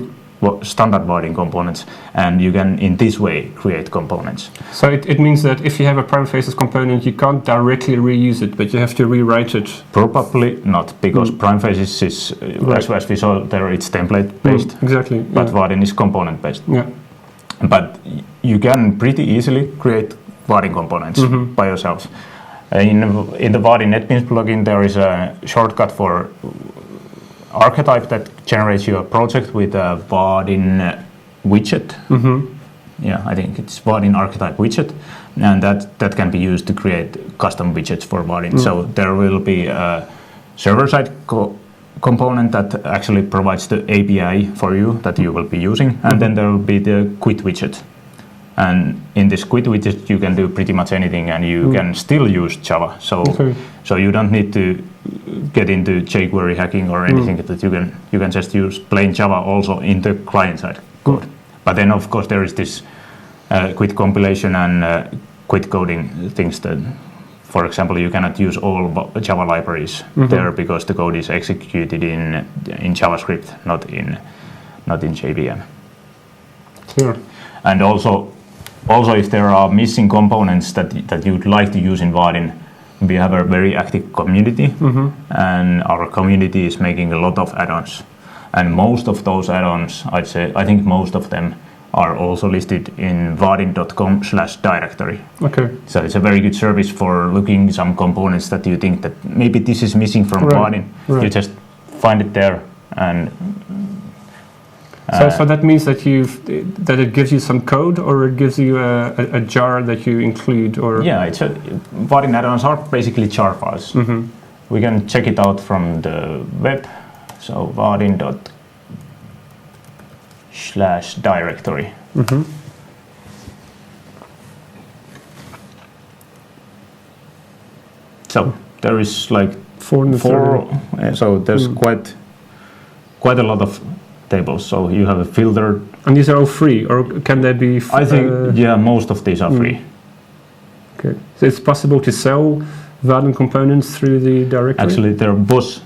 standard Vaadin components, and you can in this way create components. So it means that if you have a prime phases component, you can't directly reuse it, but you have to rewrite it. Probably not, because prime phases is, as we saw there, it's template based. Exactly. But Vaadin is component based. Yeah. But you can pretty easily create Vaadin components by yourself. In the Vaadin NetBeans plugin, there is a shortcut for archetype that generates you a project with a Vaadin widget. Yeah, I think it's Vaadin archetype widget, and that can be used to create custom widgets for Vaadin. So there will be a server-side component that actually provides the API for you that you will be using, and then there will be the quit widget. And in this quit widget, you can do pretty much anything, and you can still use Java. So you don't need to get into jQuery hacking or anything, that you can just use plain Java also in the client-side code. But then, of course, there is this quit compilation and quit coding things that, for example, you cannot use all Java libraries there because the code is executed in JavaScript, not in JVM. Sure. And also if there are missing components that you'd like to use in Vaadin, we have a very active community, and our community is making a lot of add-ons. And most of those add-ons, I think most of them are also listed in vaadin.com/directory. Okay. So it's a very good service for looking some components that you think that maybe this is missing from Vaadin. Right. You just find it there, and so that means that it gives you some code, or it gives you a jar that you include, or yeah, Vaadin add-ons are basically jar files. We can check it out from the web. So vaadin.com/directory. So there is like four. So there's quite a lot of tables. So you have a filter. And these are all free, or can they be? I think most of these are free. Okay. So it's possible to sell Vaadin components through the directory? Actually, there was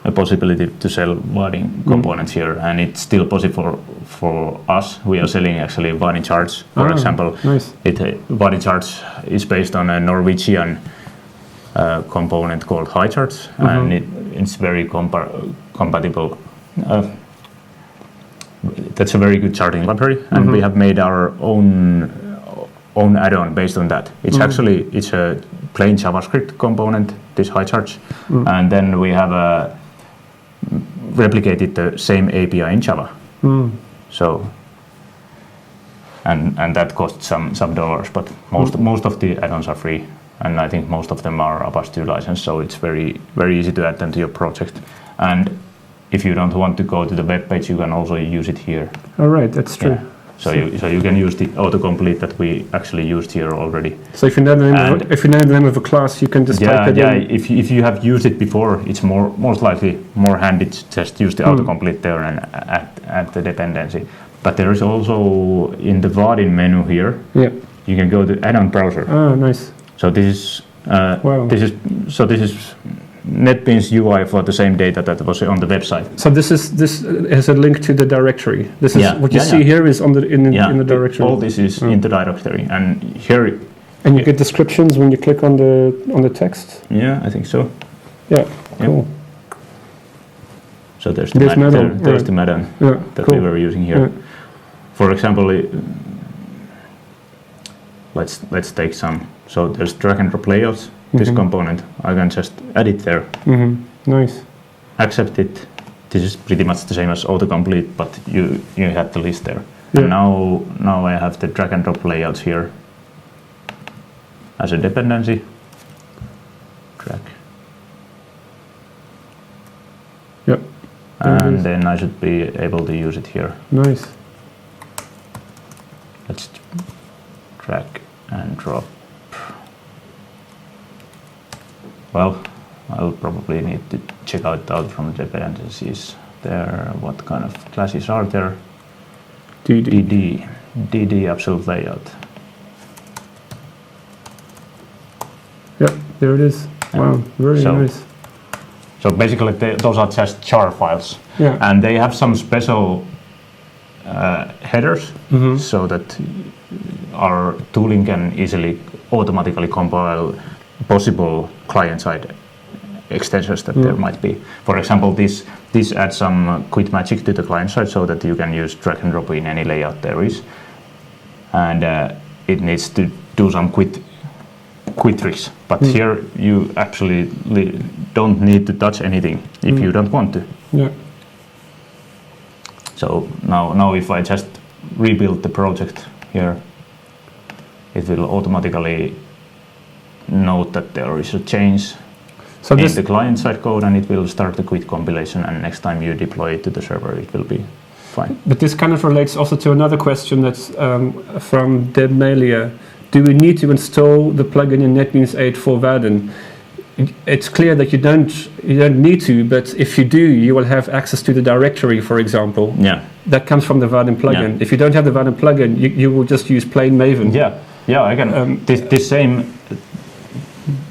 a possibility to sell Vaadin components here, and it's still possible for us. We are selling actually Vaadin charts, for example. Nice. Vaadin charts is based on a Norwegian component called HiCharts, and it's very compatible. That's a very good charting library, and we have made our own add-on based on that. It's actually a plain JavaScript component, this HiCharts, and then we have replicated the same API in Java. So and that costs some dollars, but most of the add-ons are free, and I think most of them are Apache 2 license, so it's very easy to add them to your project. And if you don't want to go to the web page, you can also use it here. All right, that's true. Yeah. So you can use the autocomplete that we actually used here already. So if you know the name of a class, you can just type it in. If you have used it before, it's most likely more handy to just use the autocomplete there and add the dependency. But there is also in the Vaadin menu here. Yeah. You can go to add-on browser. Oh, nice. So this is NetBeans UI for the same data that was on the website. So this has a link to the directory. This is what you see here is in the directory. All this is in the directory, and here. And you get descriptions when you click on the text. Yeah, I think so. Yeah, cool. So there's the add-on that we were using here. Yeah. For example, let's take some. So there's drag and drop layouts. This component, I can just add it there. Nice. Accept it. This is pretty much the same as autocomplete, but you had the list there. Yeah. And now I have the drag and drop layouts here as a dependency. Drag. Yep. And then I should be able to use it here. Nice. Let's drag and drop. Well, I'll probably need to check out from the dependencies there. What kind of classes are there? DD absolute layout. Yep, there it is. Wow, very nice. So basically, those are just jar files, and they have some special headers so that our tooling can easily automatically compile possible client-side extensions that there might be. For example, this adds some quit magic to the client side so that you can use drag and drop in any layout there is, and it needs to do some quit tricks. But here you actually don't need to touch anything if you don't want to. Yeah. So now if I just rebuild the project here, it will automatically note that there is a change in the client-side code, and it will start the quit compilation, and next time you deploy it to the server, it will be fine. But this kind of relates also to another question that's from Deb Malia. Do we need to install the plugin in NetBeans 8 for Vaadin? it's clear that you don't need to, but if you do, you will have access to the directory, for example. Yeah. That comes from the Vaadin plugin. Yeah. If you don't have the Vaadin plugin, you will just use plain Maven. Yeah, I can. This same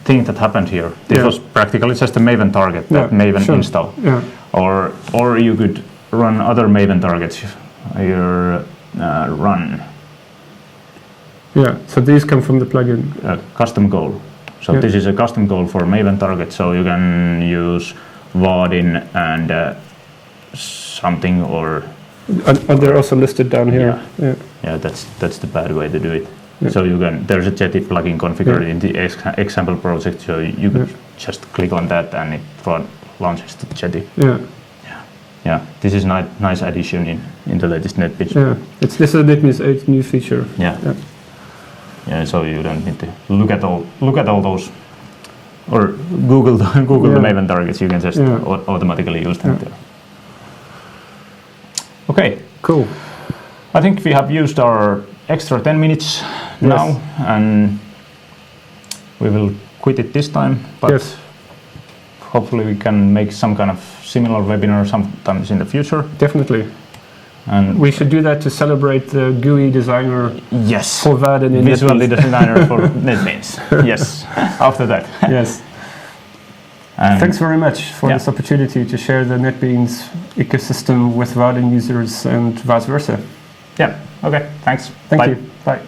thing that happened here. This was practically just a Maven target that Maven install. Yeah. Or you could run other Maven targets here. Run. Yeah. So these come from the plugin. Custom goal. So this is a custom goal for Maven target. So you can use Vaadin and something or. And they're also listed down here. Yeah, that's the bad way to do it. Yeah. So you can. There's a Jetty plugin configured in the example project. So you could just click on that and it launches the Jetty. Yeah. This is nice addition in the latest NetBeans. Yeah. This is a NetBeans 8 new feature. Yeah. So you don't need to look at all those, or Google the Maven targets. You can just automatically use them there. Okay. Cool. I think we have used our extra 10 minutes now, and we will quit it this time. But hopefully we can make some kind of similar webinar sometimes in the future. Definitely. And we should do that to celebrate the GUI designer for Vaadin in visual designer for NetBeans. Yes, after that. Yes. And thanks very much for this opportunity to share the NetBeans ecosystem with Vaadin users and vice versa. Yeah, okay, thanks. Thank Bye. you. Bye.